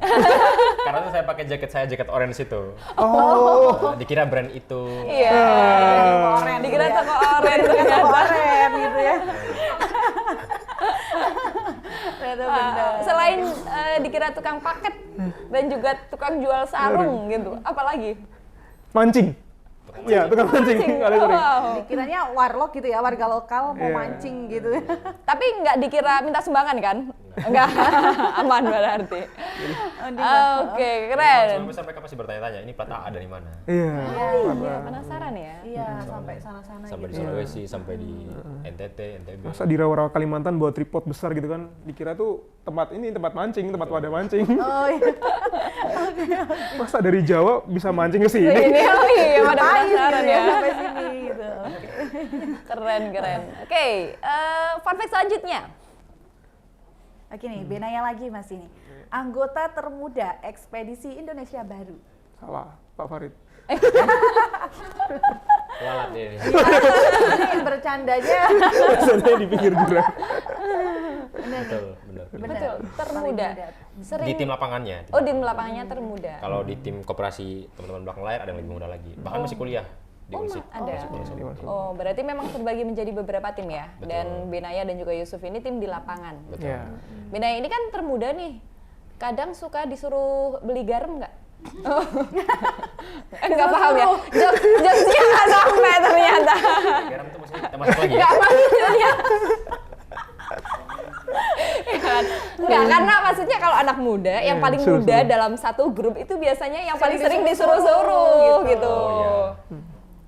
Karena tuh saya pakai jaket orange itu. Oh. Dikira brand itu. Iya. Oren, Dikira gitu ya. toko oren Toko ternyata. oren gitu ya. Ternyata bener. Selain dikira tukang paket dan juga tukang jual sarung gitu, apalagi? Mancing. Iya, tukang mancing. Kali sering. Wow. Dikiranya warlock gitu ya, warga lokal mau Iya. mancing gitu. Tapi nggak dikira minta sumbangan kan? Enggak. Aman berarti. Oke, keren. Sampai mereka pasti bertanya-tanya, ini plat AA dari mana? Iya. Iya, penasaran ya. Iya, sampai sana-sana Sampai di gitu. Sulawesi, sampai di NTT, NTB. Masa di rawa-rawa Kalimantan bawa tripod besar gitu kan, dikira tuh tempat mancing, tempat wadah mancing. Oh iya. Masa dari Jawa bisa mancing ke sini? Ini oh iya, pada Ngapain penasaran gitu ya. sampai sini gitu. Keren. Oke, fun fact selanjutnya. Oke nih, Benaya lagi Mas ini. Anggota termuda Ekspedisi Indonesia Baru. Salah, Pak Farid. Kualat dia. Ini bercandanya. Biasanya di pinggir jurang. Bener. Betul, benar. Betul, termuda. Sering. Di tim lapangannya. Oh, di lapangannya termuda. Kalau di tim koperasi teman-teman belakang layar ada yang lebih muda lagi. Bahkan masih kuliah di Unsik. Ada. Iya, Mas. Oh, berarti memang terbagi menjadi beberapa tim ya. Betul. Dan Benaya dan juga Yusuf ini tim di lapangan. Betul. Iya. Benaya ini kan termuda nih. Kadang suka disuruh beli garam nggak? Oh. Nggak paham ya? Jokesnya nggak sampai ternyata. Garam tuh masih kita masuk lagi ya. Nggak maksudnya. Ya kan? Nggak, karena maksudnya kalau anak muda yang Iya, paling suruh-suruh. muda dalam satu grup itu biasanya yang paling sering disuruh-suruh disuruh-suruh gitu. gitu. Oh iya.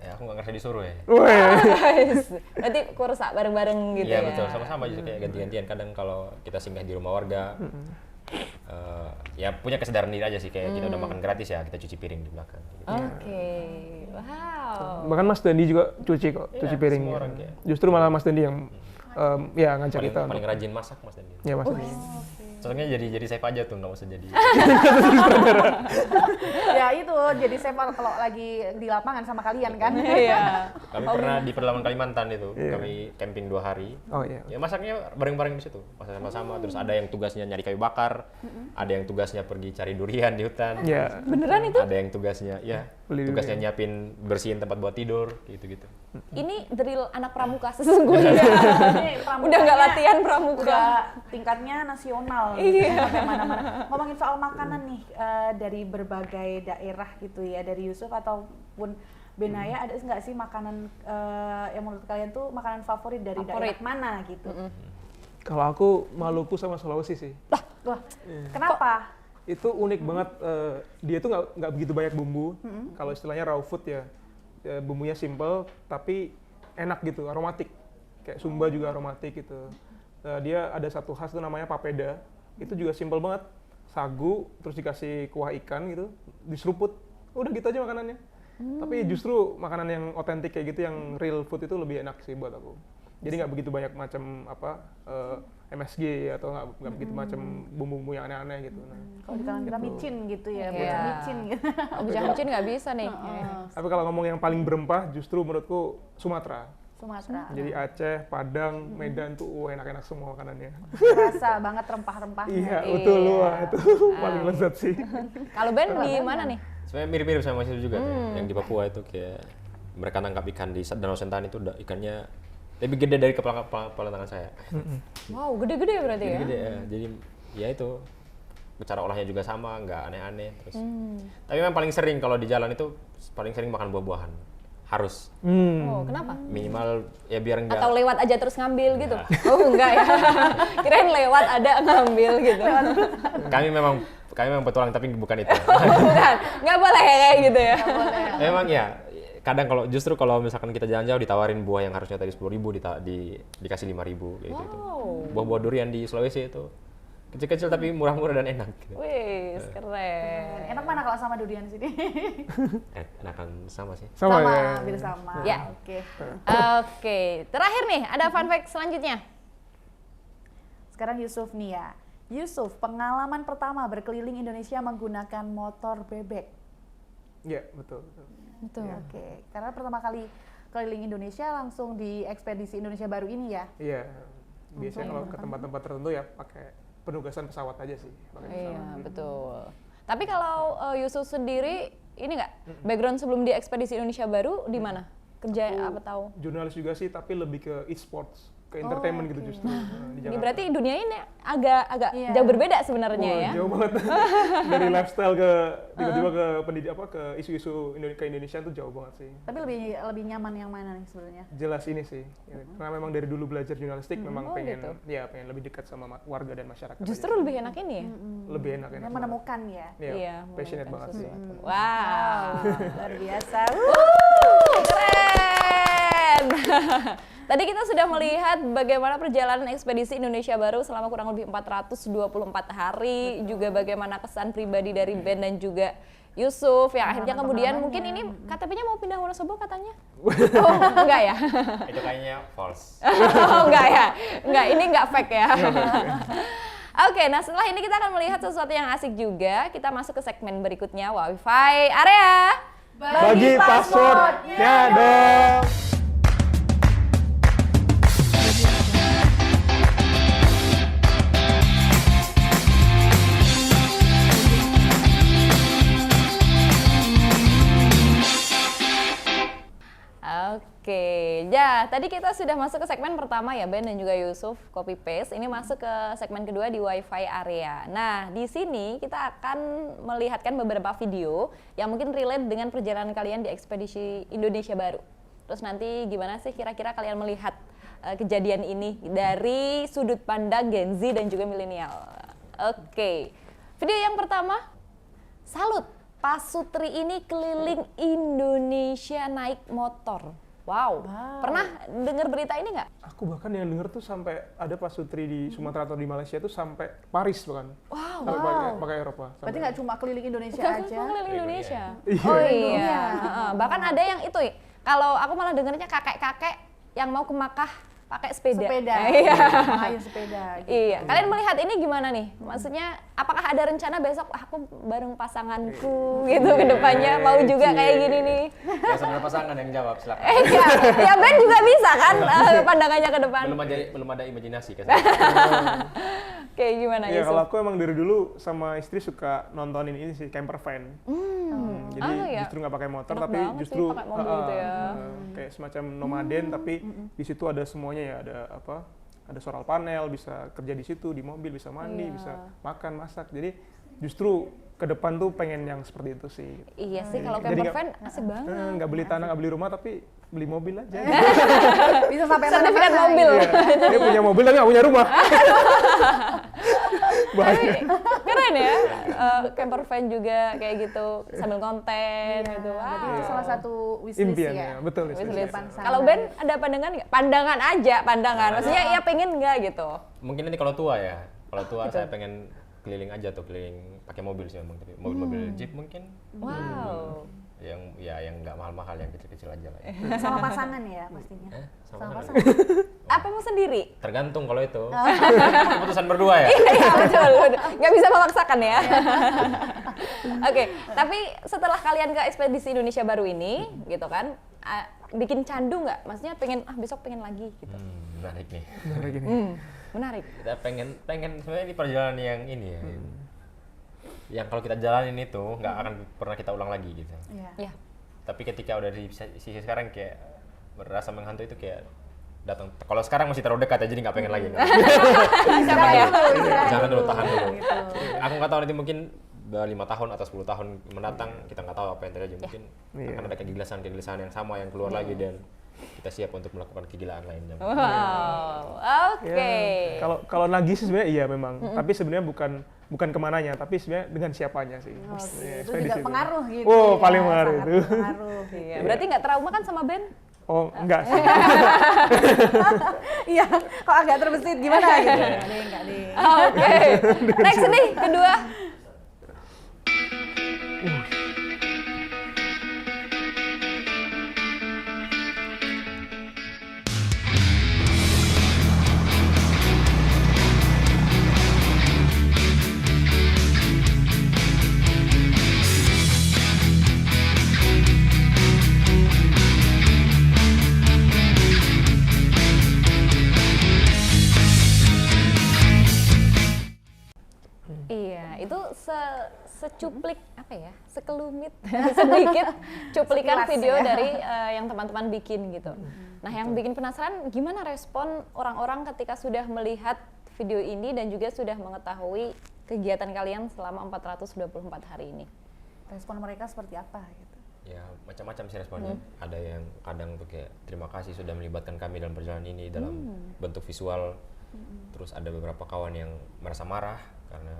Ya aku nggak ngerasa disuruh ya. Wah. Guys, berarti kursa bareng-bareng gitu Iya ya. betul, sama-sama juga kayak ganti-gantian. Kadang kalau kita singgah di rumah warga, ya punya kesadaran diri aja sih, kayak kita udah makan gratis ya, kita cuci piring di belakang. Gitu. Oke, wow. Bahkan Mas Dendi juga cuci kok, Iya, cuci piring. semua orang kayak. Justru malah Mas Dendi yang ya ngajak Paling, kita paling untuk. rajin masak Mas Dendi. Ya Mas Dendi. Soalnya jadi chef aja tuh, nggak usah jadi. Ya itu jadi saya kalau lagi di lapangan sama kalian kan. Iya. Kami pernah di pedalaman Kalimantan itu, Iya. kami camping 2 hari. Oh iya. Ya masaknya bareng-bareng di situ, masak sama-sama. Terus ada yang tugasnya nyari kayu bakar, ada yang tugasnya pergi cari durian di hutan. Ya. Beneran itu? Ada yang tugasnya, ya Beli tugasnya nyiapin bersihin tempat buat tidur, gitu-gitu. Ini drill anak pramuka sesungguhnya. Ini pramukanya Udah nggak latihan pramuka. Udah tingkatnya nasional. Iya. Sampai mana-mana. Ngomongin soal makanan nih dari berbagai daerah gitu ya, dari Yusuf ataupun Benaya, ada nggak sih makanan yang menurut kalian tuh makanan favorit dari daerah mana gitu? Kalau aku Maluku sama Sulawesi sih. Lah, Wah, kenapa? Itu unik banget. Dia tuh nggak begitu banyak bumbu. Kalau istilahnya raw food ya, bumbunya simple tapi enak gitu, aromatik. Kayak sumba juga aromatik gitu. Dia ada satu khas tuh namanya papeda. Itu juga simple banget. Sagu, terus dikasih kuah ikan gitu, diseruput. Udah gitu aja makanannya. Tapi justru makanan yang otentik kayak gitu, yang real food itu lebih enak sih buat aku. Jadi nggak begitu banyak macam MSG atau nggak begitu macam bumbu-bumbu yang aneh-aneh gitu. Nah, Kalau di kalangan kita micin gitu ya, Iya. bocah micin gitu. Bujang micin nggak bisa nih. tapi kalau ngomong yang paling berempah, justru menurutku Sumatera. Sumatera. Jadi Aceh, Padang, Medan tuh enak-enak semua makanannya. Terasa banget rempah-rempahnya. Iya, betul Iya. Wah, itu paling lezat sih. Kalau Ben di mana nih? Sebenarnya mirip-mirip sama Mas juga. Yang di Papua itu kayak mereka nangkap ikan di Danau Sentani itu ikannya lebih gede dari kepala tangan saya. Wow, gede-gede ya berarti ya? Gede ya. Jadi ya itu cara olahnya juga sama, nggak aneh-aneh terus. Tapi memang paling sering kalau di jalan itu paling sering makan buah-buahan. Harus Oh, kenapa? minimal ya biar enggak Atau lewat aja terus ngambil gitu? Oh, enggak ya. Kirain lewat ada ngambil gitu. kami memang petualang tapi bukan itu. Bukan, nggak boleh kayak gitu ya. Memang ya kadang kalau misalkan kita jalan jauh ditawarin buah yang harusnya tadi 10.000 dikasih 5.000 gitu. Wow. Buah-buah durian di Sulawesi itu kecil-kecil tapi murah-murah dan enak gitu. Wih, keren. Enak mana kalau sama durian sini? Enakan sama sih. Sama ya. Hampir sama. Ya. Oke. Oke, terakhir nih ada fun fact selanjutnya. Sekarang Yusuf nih ya. Yusuf, pengalaman pertama berkeliling Indonesia menggunakan motor bebek. Iya, betul. Betul. Oke, karena pertama kali keliling Indonesia langsung di ekspedisi Indonesia Baru ini ya. Iya. Biasanya kalau ke tempat-tempat tertentu ya pakai penugasan pesawat aja sih. Pakai Iya, pesawat. betul. Tapi kalau Yusuf sendiri ini nggak background sebelum di ekspedisi Indonesia Baru di mana? Kerja apa tahu? Jurnalis juga sih, tapi lebih ke e-sports, ke entertainment gitu justru. Di Ini Jakarta. berarti dunia ini agak Iya. jauh berbeda sebenarnya Wah, ya. jauh banget. Dari lifestyle ke tiba-tiba ke ke isu-isu ke Indonesia tuh jauh banget sih. Tapi lebih nyaman yang mana nih sebenarnya? Jelas ini sih. Ya, karena memang dari dulu belajar jurnalistik memang Oh, pengen gitu. pengen lebih dekat sama warga dan masyarakat. Justru aja. lebih enak ini ya. lebih enak Yang menemukan ya. Iya, passionate menemukan banget sih. sesuatu. Wow. Luar biasa. Keren. Tadi kita sudah melihat bagaimana perjalanan ekspedisi Indonesia Baru selama kurang lebih 424 hari, juga bagaimana kesan pribadi dari Ben dan juga Yusuf yang akhirnya kemudian mungkin ini KTP-nya mau pindah Wonosobo katanya. Oh, enggak ya? Itu kayaknya false. Oh, enggak ya? Enggak, ini enggak fake ya. Oke, nah setelah ini kita akan melihat sesuatu yang asik juga. Kita masuk ke segmen berikutnya, Wi-Fi area. Bagi passwordnya dong. Oke, ya tadi kita sudah masuk ke segmen pertama ya Ben dan juga Yusuf, copy paste. Ini masuk ke segmen kedua di Wi-Fi area. Nah, di sini kita akan melihatkan beberapa video yang mungkin relate dengan perjalanan kalian di ekspedisi Indonesia Baru. Terus nanti gimana sih kira-kira kalian melihat kejadian ini dari sudut pandang Gen Z dan juga milenial. Oke, video yang pertama, salut. Pak Sutri ini keliling Indonesia naik motor. Wow. Pernah dengar berita ini nggak? Aku bahkan yang denger tuh sampai ada Pak Sutri di Sumatera atau di Malaysia tuh sampai Paris bahkan. Wow. Sampai pakai Eropa. Berarti nggak cuma keliling Indonesia Bukan aja. keliling Indonesia. Iya. Oh Iya. iya. Bahkan ada yang itu. Kalau aku malah dengarnya kakek-kakek yang mau ke Makkah pakai sepeda. Iya. Main sepeda. Gitu. Iya. Kalian melihat ini gimana nih? Maksudnya apakah ada rencana besok aku bareng pasanganku gitu ke depannya mau juga kayak gini nih? Ya saudara pasangan yang jawab silakan. Iya. Ya Ben juga bisa kan pandangannya ke depan. Belum ada imajinasi kan. Kayak gimana Iya, Yusuf? kalau aku emang dari dulu sama istri suka nontonin ini sih, camper van. Jadi iya. justru nggak pakai motor, Enak tapi banget sih justru pakai mobil gitu ya. kayak semacam nomaden, tapi di situ ada semuanya ya, ada apa? Ada solar panel, bisa kerja di situ, di mobil bisa mandi, Iya. bisa makan, masak. Jadi justru ke depan tuh pengen yang seperti itu sih. Iya sih kalau Jadi camper van asik banget. Nggak beli tanah, nggak beli rumah, tapi beli mobil aja. Bisa sampai Sertifikat mana-mana mobil. Iya. Dia punya mobil tapi nggak punya rumah. Tapi keren ya, camper van juga kayak gitu sambil konten gitu. Berarti itu Wow. salah satu wishlist Impian ya. ya, betul. Wishlist. depan sana. Kalau Ben ada pandangan nggak? Pandangan aja, pandangan. Maksudnya ya pengen nggak gitu? Mungkin nanti kalau tua ya. Kalau tua saya pengen keliling aja tuh, keliling pakai mobil sih memang, tapi mobil-mobil Jeep mungkin Wow. yang nggak mahal-mahal, yang kecil-kecil aja lah ya. Sama pasangan ya pastinya. Sama Sama pasangan. Apa mau sendiri? Tergantung kalau itu. Keputusan berdua ya. Iya betul, nggak bisa memaksakan ya. Oke, tapi setelah kalian ke ekspedisi Indonesia Baru ini, gitu kan, bikin candu nggak? Maksudnya pengen besok pengen lagi gitu. Menarik nih. Menarik ini. Menarik. Kita pengen sebenarnya ini perjalanan yang ini ya. Yang kalau kita jalanin itu nggak akan pernah kita ulang lagi gitu. Iya. Ya. Tapi ketika udah di sisi sekarang kayak berasa menghantui itu kayak datang. Kalau sekarang masih terlalu dekat ya, jadi nggak pengen lagi. Siapa ya? Jangan dulu, tahan dulu. Gitu. Aku nggak tahu nanti mungkin 5 tahun atau 10 tahun mendatang kita nggak tahu apa yang terjadi. Mungkin akan ada kegelisahan yang sama yang keluar lagi dan kita siap untuk melakukan kegilaan lainnya. Wow, oke. Ya, kalau nagih sih sebenarnya iya memang, tapi sebenarnya bukan kemananya, tapi sebenarnya dengan siapanya sih. Oke, Ya, itu ekspedisi juga pengaruh gitu. Oh, ya, paling pengaruh sangat itu. berpengaruh. Iya, berarti nggak trauma kan sama Ben? Oh, enggak sih. Iya, kok agak terbesit gimana gitu. Enggak deh. Oke. Next nih, kedua. Iya, itu secuplik apa ya? Sekelumit, sedikit cuplikan Sekilas video ya. dari yang teman-teman bikin gitu. Nah, yang bikin penasaran gimana respon orang-orang ketika sudah melihat video ini dan juga sudah mengetahui kegiatan kalian selama 424 hari ini. Respon mereka seperti apa gitu. Ya macam-macam sih responnya. Ada yang kadang tuh kayak terima kasih sudah melibatkan kami dalam perjalanan ini dalam bentuk visual. Terus ada beberapa kawan yang merasa marah karena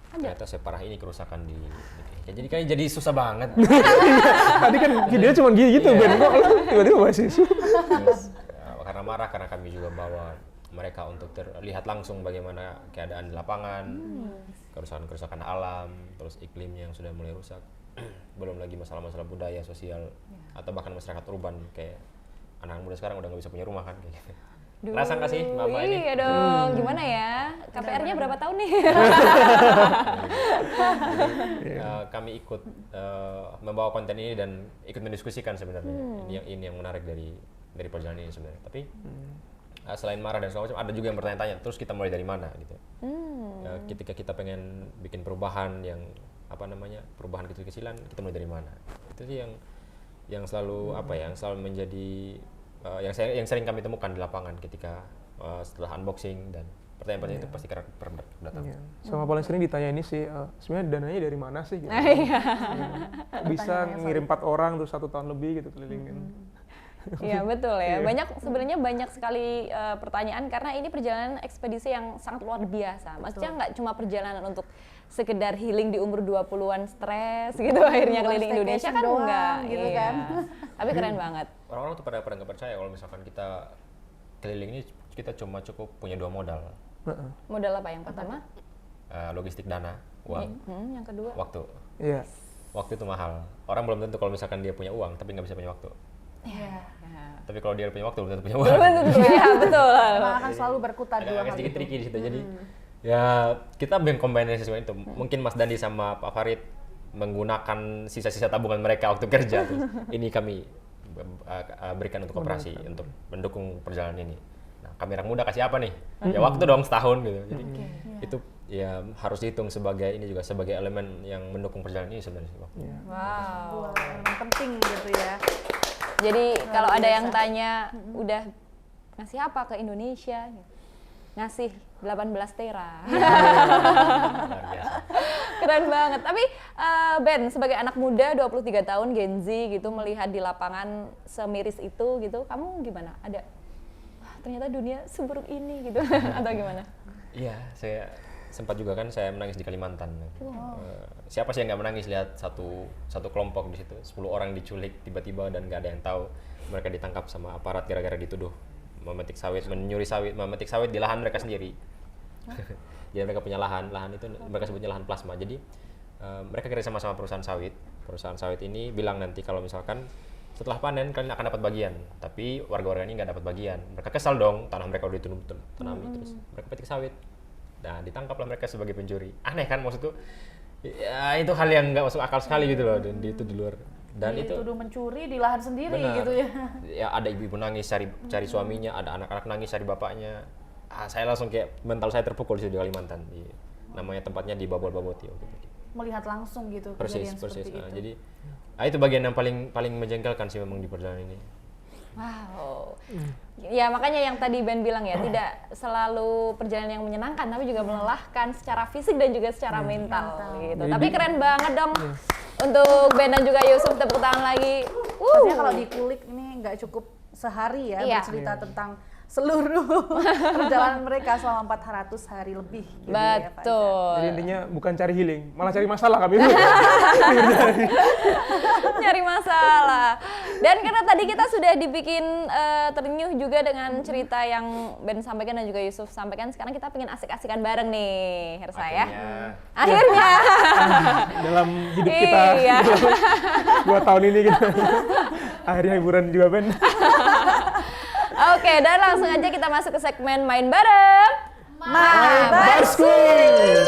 ternyata separah ini kerusakan di ya, jadi susah banget. Tadi kan videonya cuma gitu, Ben. Kok lu tiba-tiba bahas isu? Terus, karena marah karena kami juga bawa mereka untuk terlihat langsung bagaimana keadaan di lapangan, kerusakan-kerusakan alam, terus iklimnya yang sudah mulai rusak. Belum lagi masalah-masalah budaya, sosial, atau bahkan masyarakat urban kayak anak muda sekarang udah nggak bisa punya rumah kan kayak gitu. Rasa nggak sih Mama ini? Iya dong, gimana ya? KPR-nya berapa tahun nih? Kami ikut membawa konten ini dan ikut mendiskusikan sebenarnya. Ini yang menarik dari perjalanan ini sebenarnya. Tapi selain marah dan segala macam, ada juga yang bertanya-tanya. Terus kita mulai dari mana gitu? Ketika kita pengen bikin perubahan yang perubahan kecil-kecilan, kita mulai dari mana? Itu sih yang selalu yang selalu menjadi yang sering kami temukan di lapangan ketika setelah unboxing dan pertanyaan-pertanyaan itu pasti kerap datang. Iya. Sama paling sering ditanya ini sih, sebenarnya dananya dari mana sih? Gitu. Bisa ngirim 4 orang terus 1 tahun lebih gitu kelilingin. Iya betul ya. Sebenarnya banyak sekali pertanyaan karena ini perjalanan ekspedisi yang sangat luar biasa. Maksudnya nggak cuma perjalanan untuk sekedar healing di umur 20-an stres gitu akhirnya keliling Indonesia kan doang, enggak gitu iya. kan. Tapi keren banget. Orang-orang tuh pada nggak percaya kalau misalkan kita keliling ini kita cuma cukup punya 2 modal. Modal apa yang pertama? Logistik dana, uang, Yang kedua? waktu. Iya. Waktu itu mahal. Orang belum tentu kalau misalkan dia punya uang tapi nggak bisa punya waktu. Iya. Tapi kalau dia punya waktu belum tentu punya uang. Iya betul. Emang akan selalu berkutat dua Agak hal sedikit itu. tricky di situ. Jadi ya kita kombinasi semua itu. Mungkin Mas Dandi sama Pak Farid menggunakan sisa-sisa tabungan mereka waktu kerja. Terus ini kami berikan untuk operasi, untuk mendukung perjalanan ini. Nah, kami orang muda kasih apa nih? Ya waktu dong, setahun gitu. Jadi itu ya harus dihitung sebagai elemen yang mendukung perjalanan ini sebenarnya. Wow. Wah, memang penting gitu ya. Jadi kalau ada yang tanya udah ngasih apa ke Indonesia? Ngasih 18 tera. Luar biasa. Keren banget. Tapi Ben sebagai anak muda 23 tahun Gen Z gitu melihat di lapangan semiris itu gitu, kamu gimana? Ada wah, ternyata dunia seburuk ini gitu atau gimana? Iya, saya sempat juga kan saya menangis di Kalimantan. Siapa sih yang nggak menangis lihat satu kelompok di situ, 10 orang diculik tiba-tiba dan nggak ada yang tahu. Mereka ditangkap sama aparat gara-gara dituduh menyuri sawit, memetik sawit di lahan mereka sendiri. Jadi mereka punya lahan itu mereka sebutnya lahan plasma. Jadi mereka kerjasama sama perusahaan sawit. Perusahaan sawit ini bilang nanti kalau misalkan setelah panen kalian akan dapat bagian, tapi warga-warga ini nggak dapat bagian. Mereka kesal dong, tanah mereka udah ditanami, terus mereka petik sawit. Nah, ditangkaplah mereka sebagai pencuri. Aneh kan maksudku? Ya, itu hal yang nggak masuk akal sekali gitu loh, dan itu di luar. Dan itu dituduh mencuri di lahan sendiri benar. gitu ya. Ya ada ibu-ibu nangis cari suaminya, ada anak-anak nangis cari bapaknya. Saya langsung kayak mental saya terpukul di situ di Kalimantan. Namanya tempatnya di Babol-Baboti. Melihat langsung gitu Persis. seperti itu. Jadi itu bagian yang paling menjengkelkan sih memang di perjalanan ini. Wow. Ya makanya yang tadi Ben bilang ya, tidak selalu perjalanan yang menyenangkan, tapi juga melelahkan secara fisik dan juga secara mental gitu. Tapi keren banget dong untuk Ben dan juga Yusuf, tepuk tangan lagi. Pastinya kalau dikulik ini nggak cukup sehari ya bercerita tentang seluruh perjalanan mereka selama 400 hari lebih. Gitu Betul. Jadi intinya bukan cari healing, malah cari masalah kami. Nyari masalah. Dan karena tadi kita sudah dibikin ternyuh juga dengan cerita yang Ben sampaikan dan juga Yusuf sampaikan, sekarang kita pengen asik-asikan bareng nih, Hersa ya. Akhirnya. Dalam hidup kita Iya. 2 tahun ini gitu. Akhirnya hiburan juga Ben. Oke, dan langsung aja kita masuk ke segmen main bareng. Main School.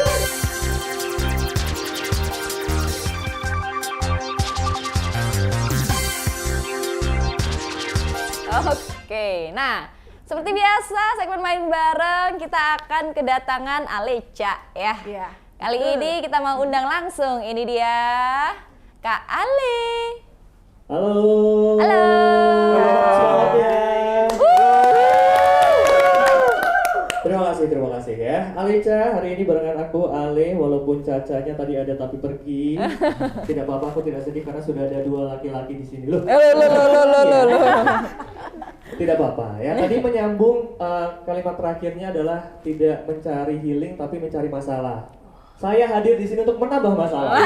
Oke, nah seperti biasa segmen main bareng kita akan kedatangan Aleca ya. Iya. Kali ini kita mau undang langsung, ini dia Kak Ale. Halo. Halo. Selamat ya. Terima kasih ya. Alica, hari ini barengan aku Ale, walaupun Cacanya tadi ada tapi pergi. Tidak apa-apa, aku tidak sedih karena sudah ada 2 laki-laki di sini loh. Tidak apa-apa ya. Tadi menyambung kalimat terakhirnya adalah tidak mencari healing tapi mencari masalah. Saya hadir di sini untuk menambah masalah.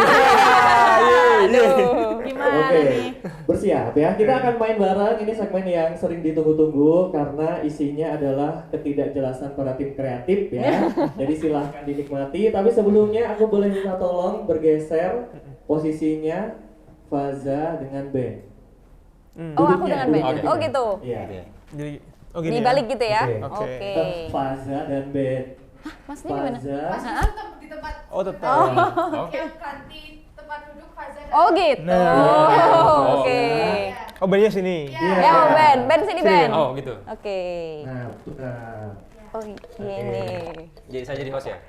Gimana Oke, nih? bersiap ya. Kita akan main bareng. Ini segmen yang sering ditunggu-tunggu karena isinya adalah ketidakjelasan para tim kreatif ya. Jadi silahkan dinikmati. Tapi sebelumnya aku boleh minta tolong bergeser posisinya Faza dengan Ben. Oh, aku dengan Ben. Oke. Oh gitu. Iya. Jadi gini ya. Dibalik gitu ya. Oke. Oke. Faza dan Ben. Maksudnya gimana? Faza. tetap di tempat Oh tetap. yang ganti tempat duduk Faza dan Oh gitu. Nah. Oke. Oh Bennya sini. Iya. Ya oh, Ben sini Ben. Oh gitu. Oke. Nah, tukar. Oh gini. Jadi saya jadi host ya.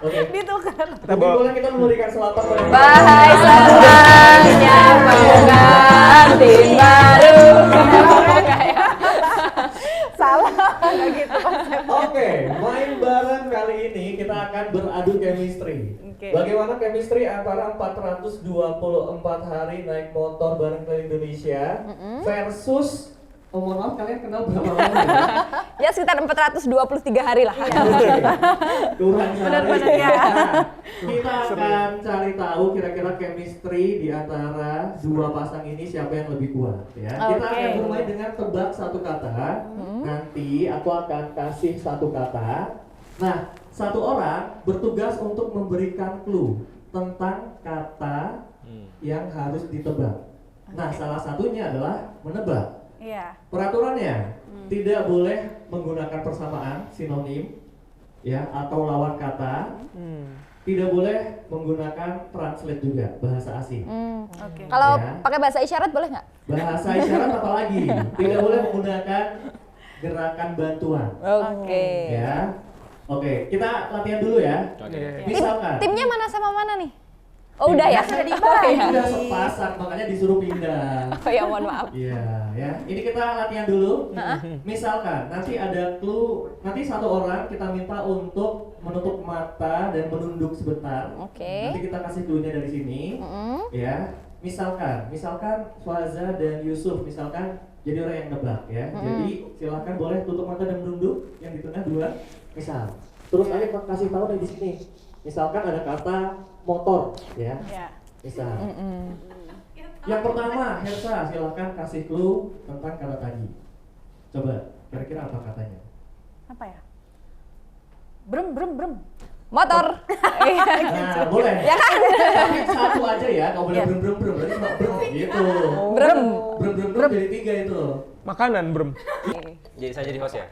Oke. Ditukar. Kita Mungkin bawa boleh kita memberikan selamat pada Bahai semuanya pengantin baru. Salah nggak gitu konsepnya. Oke, main bareng kali ini kita akan beradu chemistry. Oke. Bagaimana chemistry antara 424 hari naik motor bareng keliling Indonesia versus mohon maaf kalian kenal berapa lama ya? Ya sekitar 423 hari lah. Kurang Benar-benar sehari. ya. Nah, kita akan cari tahu kira-kira chemistry di antara 2 pasang ini siapa yang lebih kuat ya. Kita Oke. akan bermain dengan tebak 1 kata. Nanti aku akan kasih 1 kata. Nah, 1 orang bertugas untuk memberikan clue tentang kata yang harus ditebak. Nah, salah satunya adalah menebak. Iya. Peraturannya tidak boleh menggunakan persamaan, sinonim, ya, atau lawan kata. Tidak boleh menggunakan translate juga, bahasa asing. Oke. Kalau Ya. pakai bahasa isyarat boleh nggak? Bahasa isyarat apalagi tidak boleh menggunakan gerakan bantuan. Oke. Ya, oke, kita latihan dulu ya. Oke. Misalkan Timnya mana sama mana nih? Oh udah ya? Sudah ini dibagi. udah sepasang, makanya disuruh pindah. Oh ya mohon maaf. Iya, ya. Ini kita latihan dulu. Misalkan nanti ada clue, nanti 1 orang kita minta untuk menutup mata dan menunduk sebentar. Oke. Nanti kita kasih clue-nya dari sini. Ya. Misalkan Faza dan Yusuf misalkan jadi orang yang nebak ya. Jadi silahkan boleh tutup mata dan menunduk. Yang di tengah 2. Misal Terus Alif kasih tahu nih di sini. Misalkan ada kata motor, ya. Ya. Misal. Yang pertama, Hersa, silahkan kasih clue tentang kata tadi. Coba, kira-kira apa katanya? Apa ya? Brem brem brem. Motor. Nah, boleh. Ya kan? Tapi satu aja ya, nggak boleh brem brem brem. Berarti cuma brem gitu. Brem. Brem brem brem jadi 3 itu. Makanan, Brem. Jadi saya jadi host ya.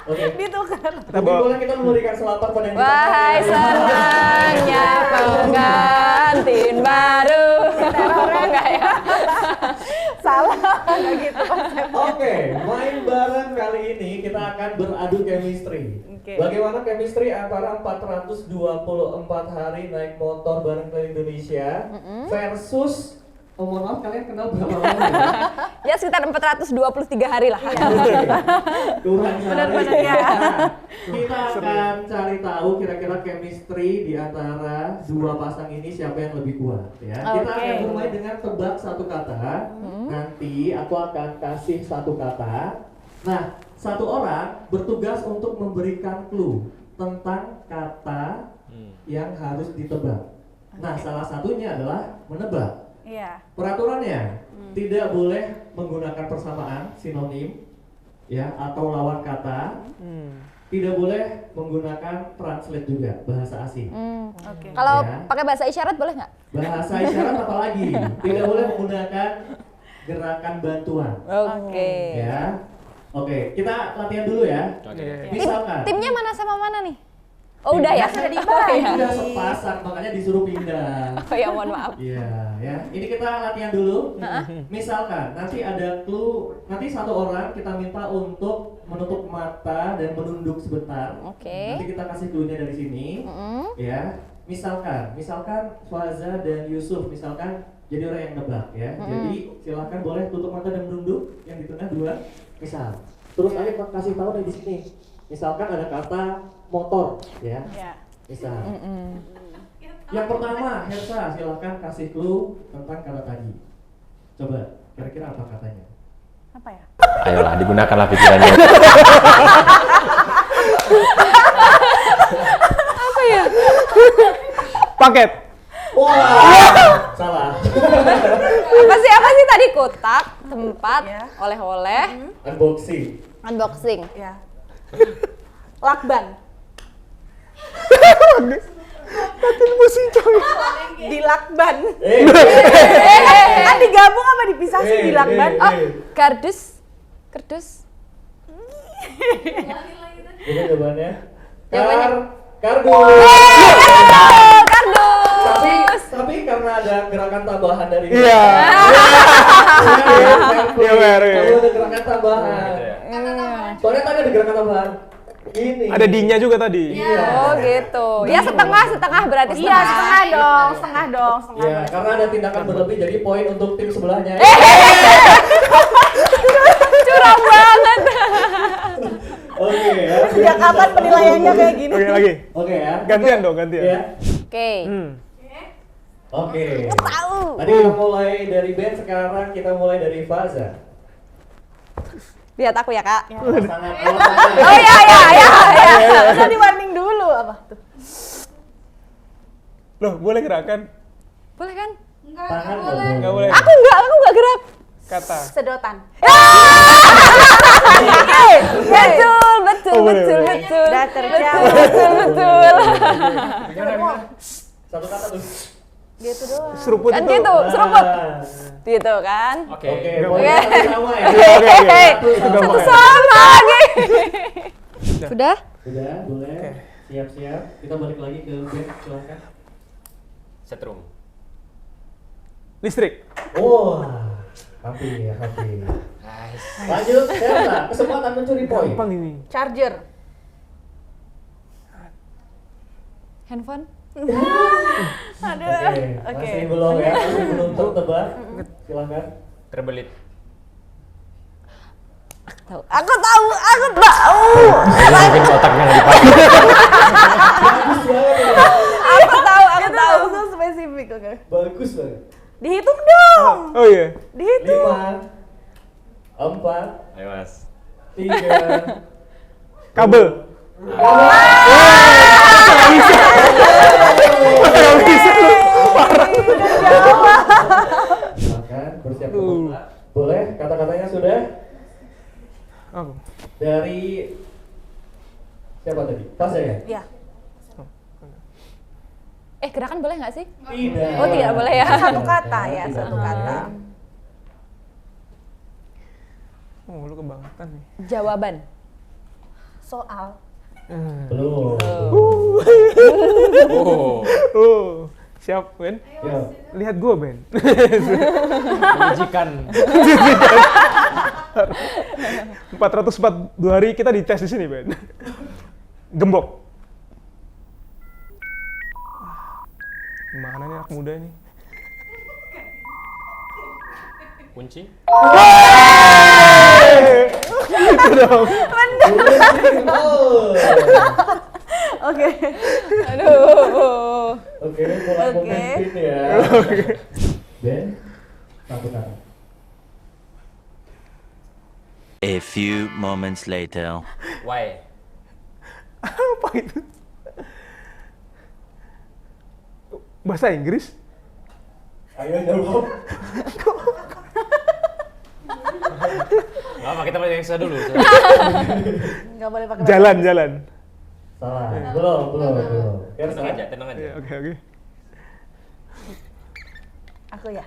Oke. Ditukar. Tapi boleh kita memberikan selamat pada yang Wahai senangnya pengantin baru. Enggak ya? Salah, nggak gitu konsepnya. Oke, main bareng kali ini kita akan beradu chemistry. Oke. Bagaimana chemistry antara 424 hari naik motor bareng keliling Indonesia versus mohon maaf, kalian kenal berapa lama ya? Ya sekitar 423 hari lah. Kurang Benar-benar sehari. ya. Nah, kita akan cari tahu kira-kira chemistry di antara dua pasang ini siapa yang lebih kuat ya. Kita Oke. akan mulai dengan tebak satu kata. Nanti aku akan kasih satu kata. Nah, satu orang bertugas untuk memberikan clue tentang kata yang harus ditebak. Nah, salah satunya adalah menebak. Iya. Peraturannya tidak boleh menggunakan persamaan, sinonim, ya, atau lawan kata. Tidak boleh menggunakan translate juga, bahasa asing. Oke. Kalau Ya. pakai bahasa isyarat boleh nggak? Bahasa isyarat apalagi tidak boleh menggunakan gerakan bantuan. Oke. Ya, oke, kita latihan dulu ya. Oke. Misalkan Timnya mana sama mana nih? Oh udah ya? Sudah Oh, dibagi. ya. sudah sepasang, makanya disuruh pindah. Oh ya mohon maaf. Iya, ya. Ini kita latihan dulu. Misalkan nanti ada clue, nanti satu orang kita minta untuk menutup mata dan menunduk sebentar. Oke. Nanti kita kasih clue-nya dari sini. Ya. Misalkan Faza dan Yusuf misalkan jadi orang yang nebak ya. Jadi silahkan boleh tutup mata dan menunduk yang di tengah dua. Misal. Terus Alif kasih tahu dari sini. Misalkan ada kata motor ya. Iya. Misal. Yang pertama, Hersa, silahkan kasih clue tentang kata tadi. Coba, kira-kira apa katanya? Apa ya? Ayolah, digunakanlah pikirannya. Paket. Wah, salah. Apa sih tadi? Kotak, tempat, Ya. oleh-oleh, Unboxing. unboxing. Ya. Lakban. Di lakban. Kan digabung apa dipisah sih di lakban? Oh, kardus. Kardus. Ini jawabannya. Jawabannya. Kardus. Kardus. Tapi karena ada gerakan tambahan dari Iya. Iya, fair, ya. Kalau ada gerakan tambahan. Soalnya tadi ada gerakan tambahan. Ini. Ada D-nya juga tadi. Iya. Oh gitu. Ya setengah berarti Iya, setengah dong. Iya, karena ada tindakan berlebih jadi poin untuk tim sebelahnya. Curang banget. Oke ya. Sejak kapan penilaiannya kayak gini? Oke, lagi. Oke ya. Gantian dong, gantian. Ya. Oke. Oke. Tahu. Tadi kita mulai dari Ben, sekarang kita mulai dari Faza. Lihat aku ya, Kak. Pasangan Oh ya. Udah di warning dulu apa tuh? Loh, boleh gerakan? Boleh kan? Enggak, Tangan enggak boleh. Nggak boleh. Aku enggak gerak. Kata. Sedotan. Betul. Oh, boleh. Udah terjawab. Betul. Satu kata tuh. Gitu doang. Seruput Kan itu. gitu, seruput. Nah. Gitu kan? Oke. Oke, Nggak poinnya boleh. masih sama ya. Oke. Satu sama. Sama lagi. Sudah? Sudah, boleh. Siap-siap. Kita balik lagi ke Ben, silakan. Setrum. Listrik. Wah, hampir. Lanjut, Selsa. Kesempatan mencuri poin. Gampang ini. Charger. Handphone? Aduh. Oke, masih belum ya, masih belum tertebak. Silakan. Terbelit. Aku tahu. Mungkin otaknya nggak dipakai. Bagus banget ya. Aku tahu. Itu langsung spesifik, oke. Bagus banget. Dihitung dong. Oh iya. Dihitung. 5, 4, Ayo Mas. 3, Kabel. Silakan bersiap membuka. Boleh kata-katanya sudah? Aku. Dari siapa tadi? Faza ya? Iya. Gerakan boleh nggak sih? Tidak. Oh, tidak boleh ya. Satu kata ya, Tidak. satu kata. Oh, lu kebangetan nih. Jawaban. Soal. Belum. Oh, siap, Ben? Ya. Lihat gua, Ben. Menjikan. 442 hari kita dites di sini, Ben. Gembok. Gimana nih anak muda nih? Kunci. Oke. Aduh. Oke, mulai Oke. memimpin ya. Ben, satu kata. A few moments later. Why? Apa itu? Bahasa Inggris? Ayo jawab. Nggak apa, kita mulai yang susah dulu. Nggak boleh pakai Jalan, jalan. Salah. Belum. Tenang aja, tenang aja. Ya, oke. Aku ya.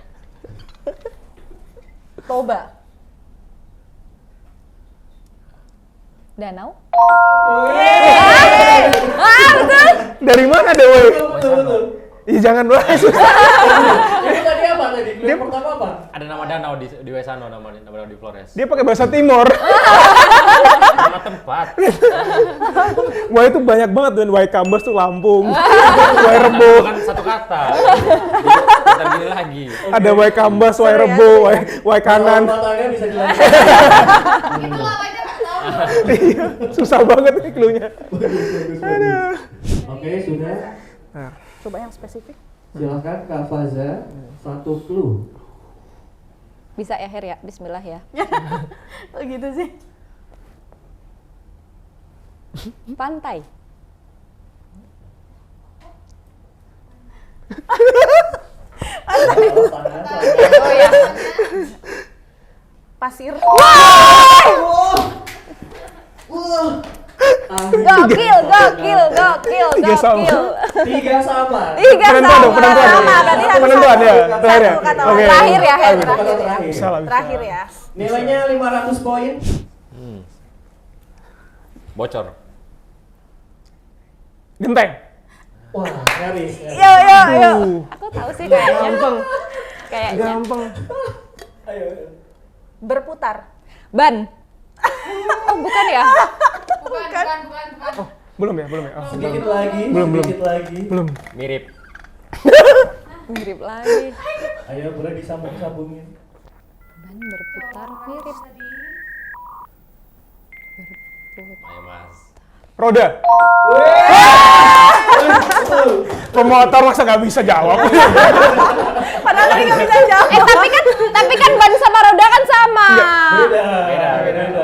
Toba. Danau. Dari mana deh, woi? Betul. Ih, jangan bahas. Itu tadi apa tadi? Yang pertama apa? Ada nama danau di Wesano, nama danau di Flores. Dia pakai bahasa Timor. Nama tempat. Wah, itu banyak banget, Ben. Wai Kambas tuh Lampung. Wai Rebo. Bukan satu kata. Kita gini lagi. Ada Wai Kambas, Wai Rebo, Wai kanan. Kalau matanya bisa dilanjut. Itu awalnya nggak tahu. Susah banget nih clue-nya. Oke, sudah. Nah, Coba yang spesifik. Silakan Kak Faza, satu clue. Bisa ya, Her ya? Bismillah ya. Oh gitu sih. Pantai. Oh ya. Pasir. Gokil. Tiga sama. Tiga sama. penentuan dong, penentuan. Sama, berarti harus Penentuan ya, satu. terakhir ya. Satu kata. Oke. Terakhir ya, Her. Kata Terakhir ya. terakhir. Salah. Terakhir ya. Nilainya 500 poin. Bocor. Genteng. Wah, nyaris. Yo. Aku tahu sih kayaknya. Gampang. Kayaknya. Gampang. Ayo. Berputar. Ban. Oh, bukan ya? Bukan. Belum ya. Oh, Sedikit lagi. Belum. Sedikit lagi. belum. Mirip. Mirip lagi. Ayo, boleh disambung-sambungin. Ban berputar mirip. Ayo Mas. Roda. Pemotor masa nggak bisa jawab? Padahal tadi nggak bisa jawab. Tapi kan ban sama roda kan sama. Beda.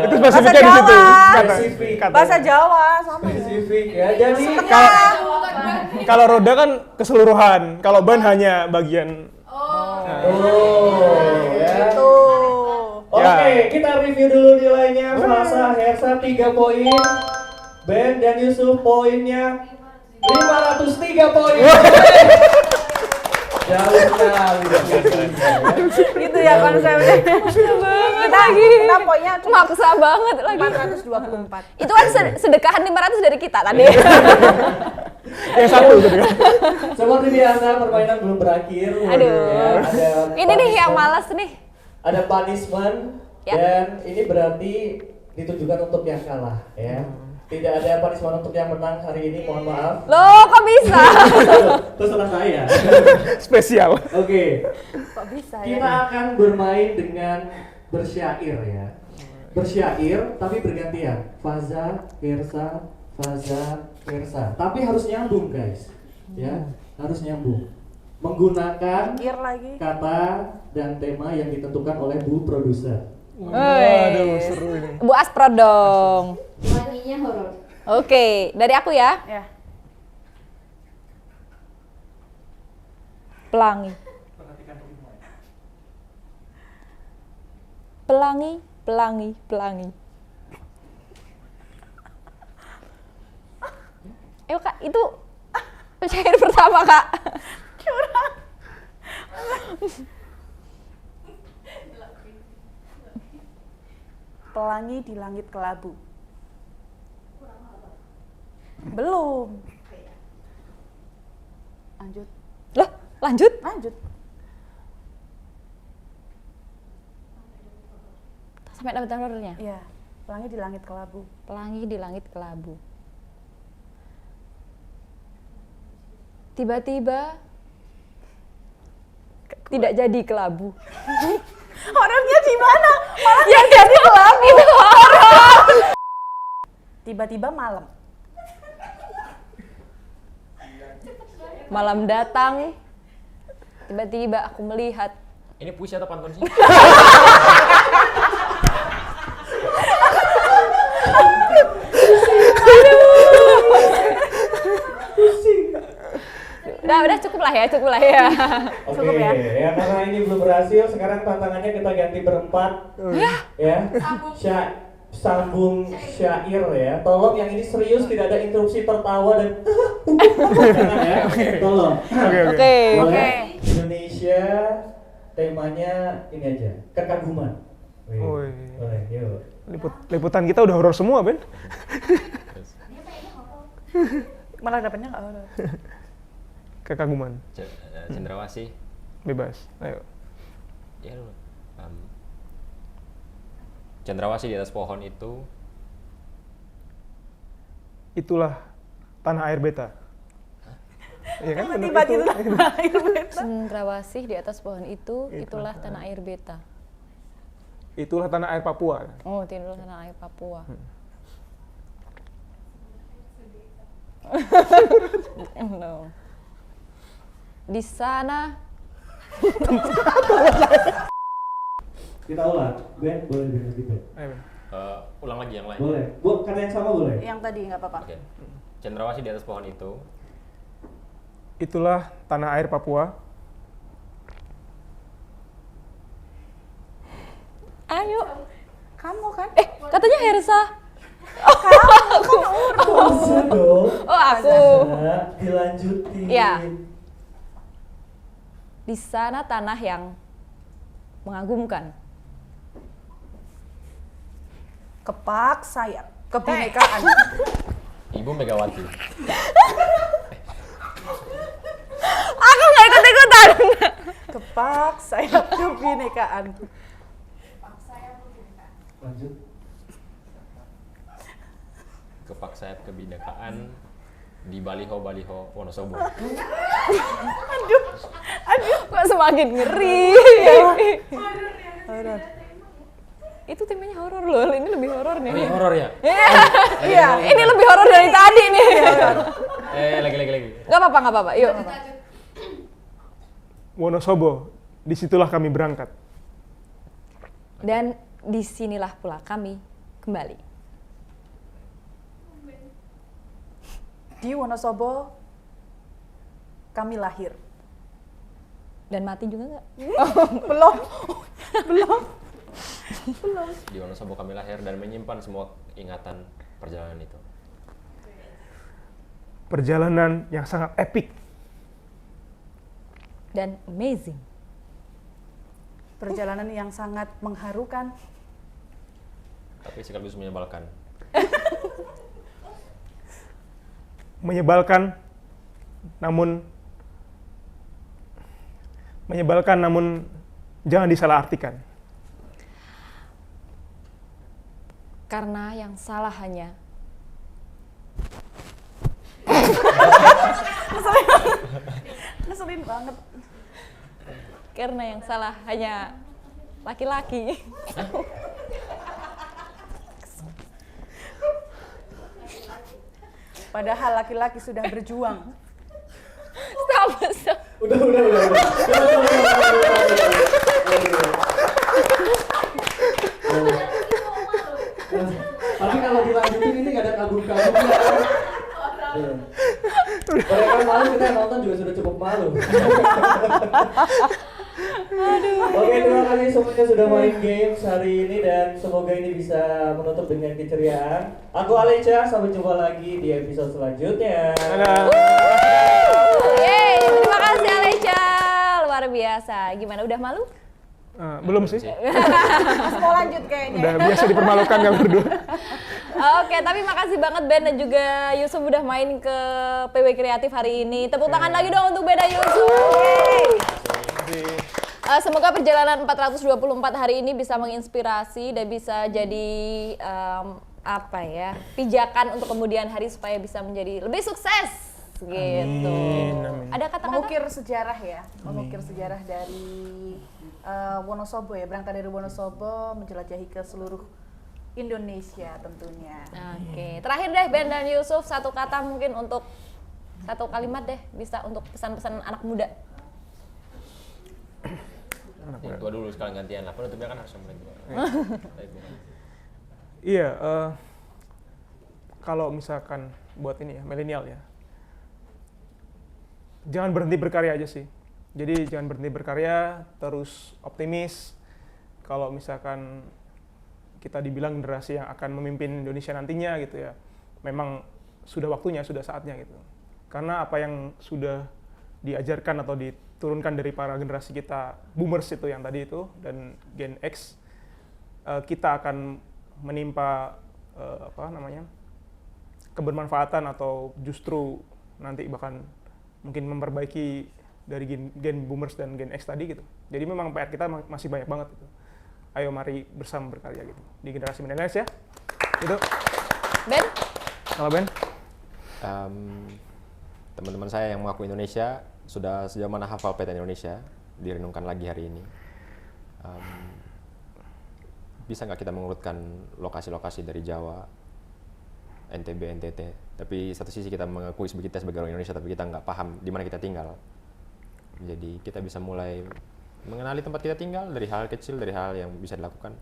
Itu spesifiknya di situ. Jawa. Kata. Spesifik. Bahasa Jawa sama. Spesifik ya. Jadi Kalau roda kan keseluruhan, kalau ban hanya bagian. ya. Tuh. Oke, kita review dulu nilainya. Faza, Hersa 3 poin. Ben dan Yusuf poinnya 503 poin. Jauh sekali. Gitu ya konsepnya. Kita poinnya cuma Maksa banget lagi. 424. Itu kan sedekahan 500 dari kita tadi. Yang satu gitu kan. Seperti biasa permainan belum berakhir. Aduh. Ya, ada Ini nih yang punishment. malas nih. Ada punishment Ya. dan ini berarti ditujukan untuk yang kalah ya. Tidak ada punishment untuk yang menang hari ini, mohon maaf. Loh, kok bisa? Terserah saya. Spesial. Oke. Kok bisa Kita ya? akan bermain dengan bersyair ya. Bersyair tapi bergantian. Faza, Hersa, Faza, Hersa. Tapi harus nyambung guys. Ya, harus nyambung. Menggunakan Kir lagi. kata dan tema yang ditentukan oleh Bu Produser. Waduh, seru ini. Bu Aspro dong. Wanginya horor. Oke, dari aku ya. Ya. Pelangi. Pelangi, pelangi, pelangi. Ayo Kak, itu pencair pertama Kak. Pelangi di langit kelabu. Belum. Lanjut. Loh, lanjut. Lanjut. Sampai dapat horornya. Iya. Pelangi di langit kelabu. Pelangi di langit kelabu. Tiba-tiba tidak jadi kelabu. Horornya di mana? Malah Yang jadi kelabu itu horor. tiba-tiba malam. Malam datang. Tiba-tiba aku melihat. Ini puisi atau pantun sih? Udah cukup lah ya, cukup lah ya. Oke, Cukup ya? ya karena ini belum berhasil, sekarang tantangannya kita ganti berempat. Ya. Sambung syair ya. Tolong yang ini serius, tidak ada interupsi tertawa dan jangan ya. Tolong. Oke. Boleh? Indonesia temanya ini aja, kekaguman. Wih. Boleh, yuk. Liputan kita udah horor semua, Ben. Malah dapetnya nggak horor. Kekaguman. Cendrawasih. Bebas. Ayo. Ya dulu. Cendrawasih di atas pohon itu. Itulah tanah air beta. Iya kan? bener Tiba-tiba itu. tanah air beta. Cendrawasih di atas pohon itu, itulah tanah air beta. Itulah tanah air Papua. Oh, itulah tanah air Papua. No. Di sana Kita ulang. Ben, boleh ganti Ben. Ayo, Ben. Ulang lagi yang lain. Boleh. Bu, kata yang sama boleh? Yang tadi nggak apa-apa. Oke. Cendrawasih di atas pohon itu. Itulah tanah air Papua. ayo. Kamu kan? Katanya Hersa. Bisa dong. Oh, aku. Nah, dilanjutin. Iya. Di sana tanah yang mengagumkan. Kepak sayap kebinekaan. Ibu Megawati. Aku nggak ikut-ikutan. Kepak sayap kebinekaan. Lanjut. Kepak sayap kebinekaan di baliho-baliho Wonosobo. Kok semakin ngeri. Horor. Itu temanya horor loh. Ini lebih horor nih. Ini horor ya? Iya, ini lebih horor dari tadi nih. Lagi. Gak apa-apa. Yuk. Wonosobo, disitulah kami berangkat. Dan disinilah pula kami kembali. Di Wonosobo kami lahir. Dan mati juga nggak? Belum. Di Wonosobo kami lahir dan menyimpan semua ingatan perjalanan itu. Perjalanan yang sangat epik. Dan amazing. Perjalanan yang sangat mengharukan. Tapi sekaligus menyebalkan. Menyebalkan namun jangan disalahartikan. Karena yang salah hanya Ngeselin banget. karena yang salah hanya laki-laki. Padahal laki-laki sudah berjuang. Stop. Udah. Tapi kalau dilanjut lanjutin ini nggak ada kagum-kagumnya. Iya. Mereka malu, kita yang nonton juga sudah cukup malu. Oke, terima kasih semuanya sudah main games hari ini dan semoga ini bisa menutup dengan keceriaan. Aku Alecha, sampai jumpa lagi di episode selanjutnya. Yeay, terima kasih Alecha, luar biasa. Gimana, udah malu? Belum sih. Mau lanjut kayaknya. Udah biasa dipermalukan kami berdua. Oke, tapi makasih banget Ben dan juga Yusuf udah main ke PW Kreatif hari ini. Tepuk tangan lagi dong untuk Ben dan Yusuf. Semoga perjalanan 424 hari ini bisa menginspirasi dan bisa jadi pijakan untuk kemudian hari supaya bisa menjadi lebih sukses gitu. Amin. Ada kata-kata? Mengukir sejarah ya, mengukir sejarah dari Wonosobo ya, berangkat dari Wonosobo menjelajahi ke seluruh Indonesia tentunya. Oke, terakhir deh Ben dan Yusuf, satu kata mungkin untuk satu kalimat deh, bisa untuk pesan-pesan anak muda. Yang tua dulu sekalian gantian lah, penutupnya kan harus yang paling tua. Iya, kalau misalkan buat ini ya, milenial ya, jangan berhenti berkarya aja sih. Jadi jangan berhenti berkarya, terus optimis. Kalau misalkan kita dibilang generasi yang akan memimpin Indonesia nantinya gitu ya, memang sudah waktunya, sudah saatnya gitu. Karena apa yang sudah diajarkan atau diturunkan dari para generasi kita, boomers itu yang tadi itu, dan Gen X, kita akan menimpa kebermanfaatan atau justru nanti bahkan mungkin memperbaiki dari gen boomers dan Gen X tadi gitu. Jadi memang PR kita masih banyak banget gitu. Ayo mari bersama berkarya gitu di generasi milenials ya. Itu. Ben? Kalau Ben? Teman-teman saya yang mengaku Indonesia sudah sejauh mana hafal peta Indonesia, direnungkan lagi hari ini. Bisa nggak kita mengurutkan lokasi-lokasi dari Jawa, NTB, NTT, tapi satu sisi kita mengakui kita sebagai orang Indonesia, tapi kita nggak paham di mana kita tinggal. Jadi kita bisa mulai mengenali tempat kita tinggal dari hal kecil, dari hal yang bisa dilakukan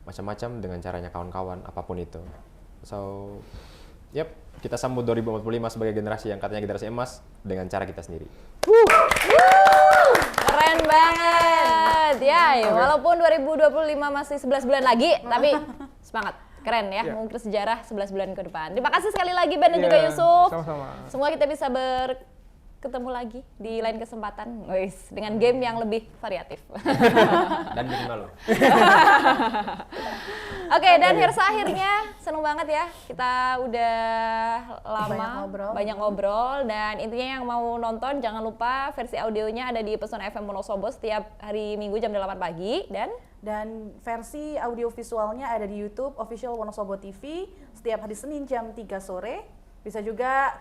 macam-macam dengan caranya kawan-kawan, apapun itu. So, kita sambut 2045 sebagai generasi yang katanya generasi emas dengan cara kita sendiri. Keren banget ya, walaupun 2025 masih 11 bulan lagi, tapi semangat. Keren ya, mengukir sejarah 11 bulan ke depan. Terima kasih sekali lagi Ben dan juga Yusuf. Sama-sama. Semoga kita bisa ketemu lagi di lain kesempatan, dengan game yang lebih variatif. Dan bikin malu. Oke, dan akhirnya seneng banget ya, kita udah lama banyak ngobrol, dan intinya yang mau nonton jangan lupa versi audionya ada di Pesona FM Wonosobo setiap hari Minggu jam 8 pagi, Dan versi audio visualnya ada di YouTube Official Wonosobo TV setiap hari Senin jam 3 sore. Bisa juga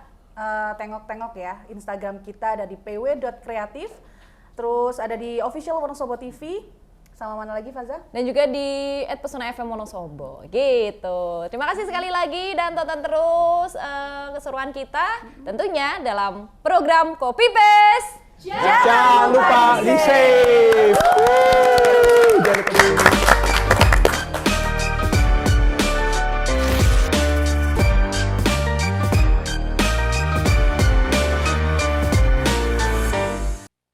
tengok-tengok ya, Instagram kita ada di pw.kreatif, terus ada di Official Wonosobo TV, sama mana lagi Faza? Dan juga di @pesona FM Wonosobo gitu. Terima kasih sekali lagi dan tonton terus keseruan kita tentunya dalam program Copy Paste. Jangan lupa di save. Jangan lupa